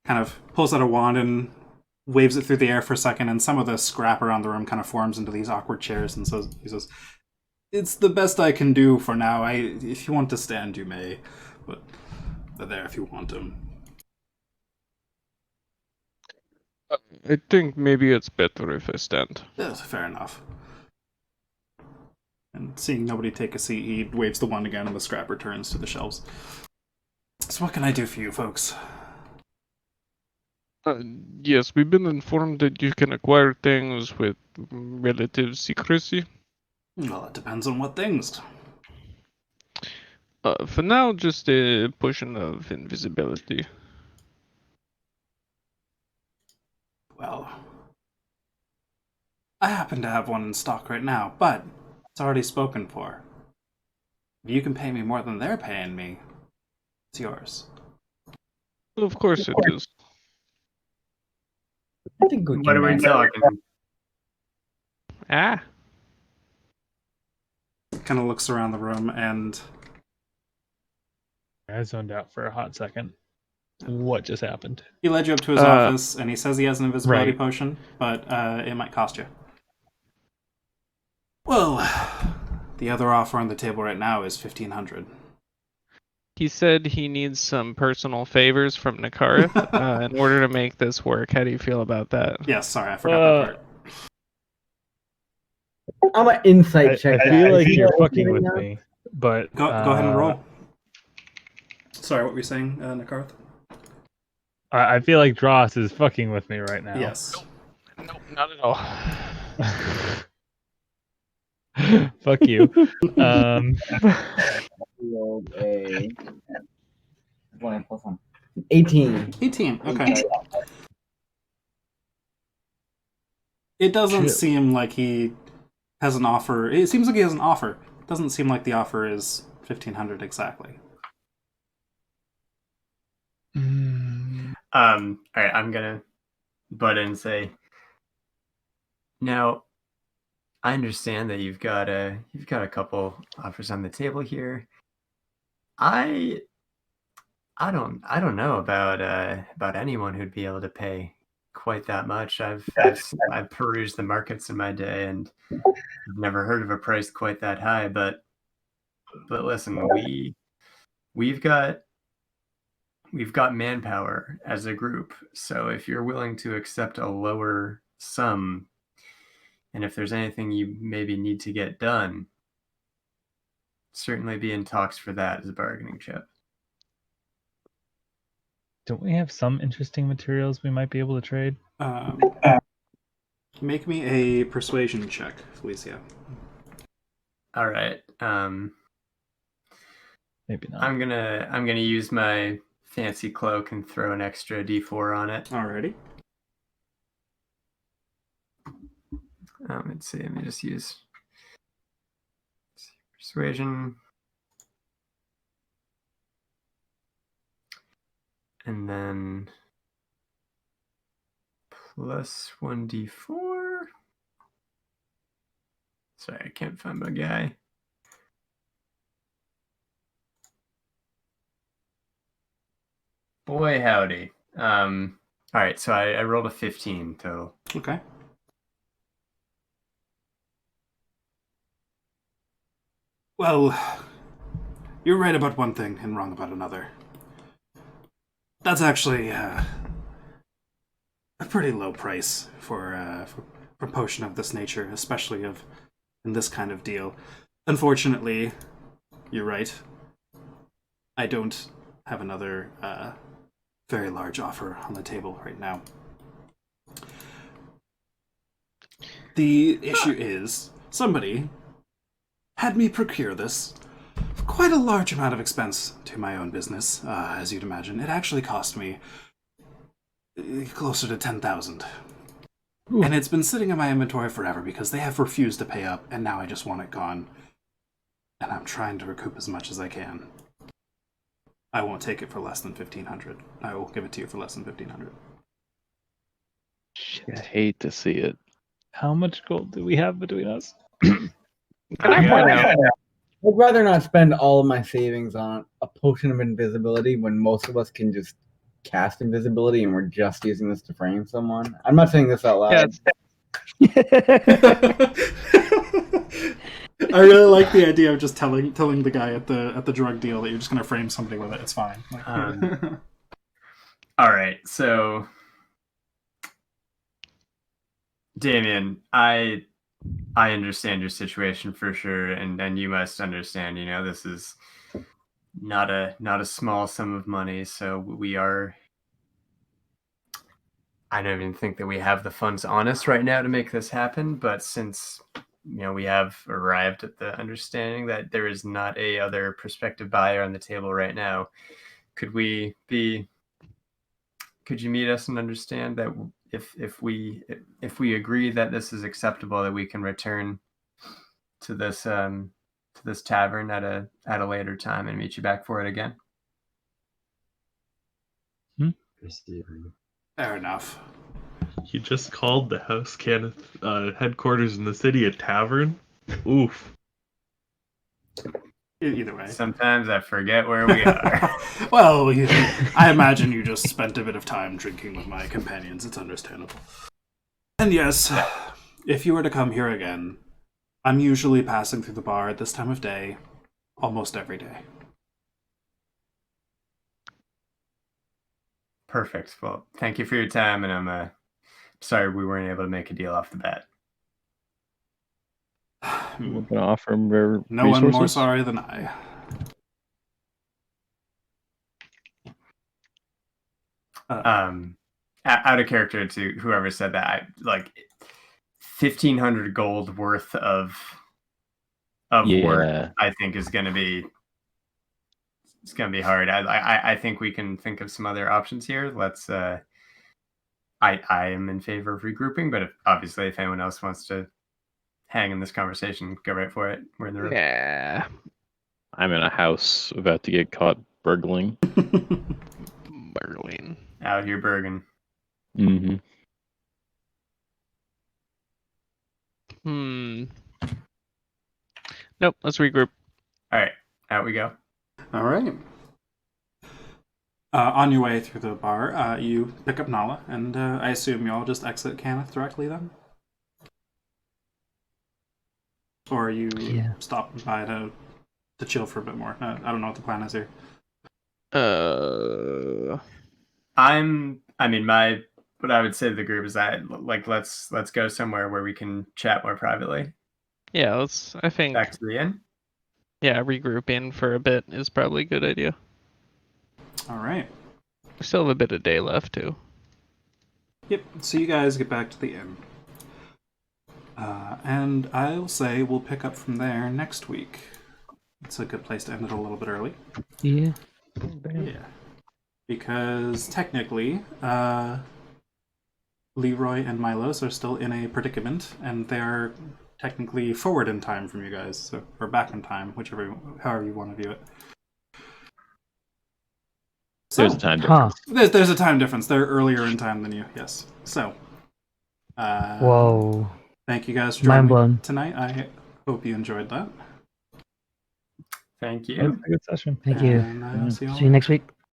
of pulls out a wand and waves it through the air for a second, and some of the scrap around the room kind of forms into these awkward chairs, and so he says, "It's the best I can do for now. If you want to stand, you may, but they're there if you want them." I think maybe it's better if I stand. Yes, fair enough. And seeing nobody take a seat, he waves the wand again, and the scrap returns to the shelves. So what can I do for you folks? Yes, we've been informed that you can acquire things with relative secrecy. Well, it depends on what things. For now, just a potion of invisibility. Well, I happen to have one in stock right now, but it's already spoken for. If you can pay me more than they're paying me, it's yours. Of course it is. I think we What can are we manage. talking? Ah, Kind of looks around the room, and I zoned out for a hot second. What just happened? he led you up to his office, and he says he has an invisibility Right. potion, but it might cost you. Well, the other offer on the table right now is 1,500. he said he needs some personal favors from Nikarth in order to make this work. How do you feel about that? Yes, sorry, I forgot that part. I'm an insight I check. feel like Is he you're opening fucking with up? me, but Go ahead and roll. Sorry, what were you saying, Nikarth? I feel like Dross is fucking with me right now. Yes. Nope, not at all. Fuck you. Rolled a 1 plus 1. 18. 18, okay. It doesn't seem like he has an offer. It seems like he has an offer. It doesn't seem like the offer is 1,500 exactly. All right, I'm gonna butt in and say, now, I understand that you've got a couple offers on the table here. I don't know about anyone who'd be able to pay quite that much. I've perused the markets in my day, and I've never heard of a price quite that high. But listen, we've got manpower as a group. So if you're willing to accept a lower sum, and if there's anything you maybe need to get done, certainly be in talks for that as a bargaining chip. Don't we have some interesting materials we might be able to trade? Make me a persuasion check, Felicia. All right. Maybe not. I'm gonna use my fancy cloak and throw an extra D4 on it. Alrighty. Let's see. Let me just use persuasion, and then plus 1d4. Sorry, I can't find my guy. Boy, howdy. All right, so I rolled a 15 total. Okay. Well, you're right about one thing and wrong about another. That's actually a pretty low price for a potion of this nature, especially in this kind of deal. Unfortunately, you're right. I don't have another very large offer on the table right now. The issue is, somebody had me procure this for quite a large amount of expense to my own business, as you'd imagine. It actually cost me closer to 10,000. And it's been sitting in my inventory forever because they have refused to pay up, and now I just want it gone. And I'm trying to recoup as much as I can. I won't take it for less than 1,500. I will give it to you for less than 1,500. I hate to see it. How much gold do we have between us? Can I point out? I'd rather not spend all of my savings on a potion of invisibility when most of us can just cast invisibility and we're just using this to frame someone. I'm not saying this out loud. I really like the idea of just telling the guy at the drug deal that you're just gonna frame somebody with it. It's fine. Like, All right, so Damien, I understand your situation for sure, and you must understand. This is not a small sum of money, so we are. I don't even think that we have the funds on us right now to make this happen, but since we have arrived at the understanding that there is not a other prospective buyer on the table right now, could you meet us and understand that if we agree that this is acceptable, that we can return to this tavern at a later time and meet you back for it again? fair enough. You just called the House Kenneth headquarters in the city a tavern? Oof. Either way. Sometimes I forget where we are. Well, I imagine you just spent a bit of time drinking with my companions. It's understandable. And yes, if you were to come here again, I'm usually passing through the bar at this time of day, almost every day. Perfect. Well, thank you for your time, and I'm sorry we weren't able to make a deal off the bat. We're going to offer him rare No resources. one more sorry than I. Out of character to whoever said that, I like 1,500 gold worth of work. I think is going to be hard. I think we can think of some other options here. Let's. I am in favor of regrouping, but obviously if anyone else wants to hang in this conversation, go right for it. We're in the room. Yeah. I'm in a house about to get caught burgling. Burgling. Out here, Bergen. Mm-hmm. Nope, let's regroup. All right, out we go. All right. On your way through the bar, you pick up Nala, and I assume you all just exit Cannith directly then? Or are you Yeah. stopping by to chill for a bit more? I don't know what the plan is here. What I would say to the group is that let's go somewhere where we can chat more privately. Yeah, I think Back to the inn. Yeah, regrouping for a bit is probably a good idea. All right. We still have a bit of day left too. Yep, so you guys get back to the inn. And I'll say we'll pick up from there next week. It's a good place to end it a little bit early. Yeah. Yeah. Because technically, Leroy and Milos are still in a predicament, and they're technically forward in time from you guys, so, or back in time, however you want to view it. So, There's a time difference. there's a time difference. They're earlier in time than you, yes. So, Whoa. thank you guys for Mind joining me blown. tonight. I hope you enjoyed that. Thank That was you. a good session. Thank you. And I'll see you all See you next week.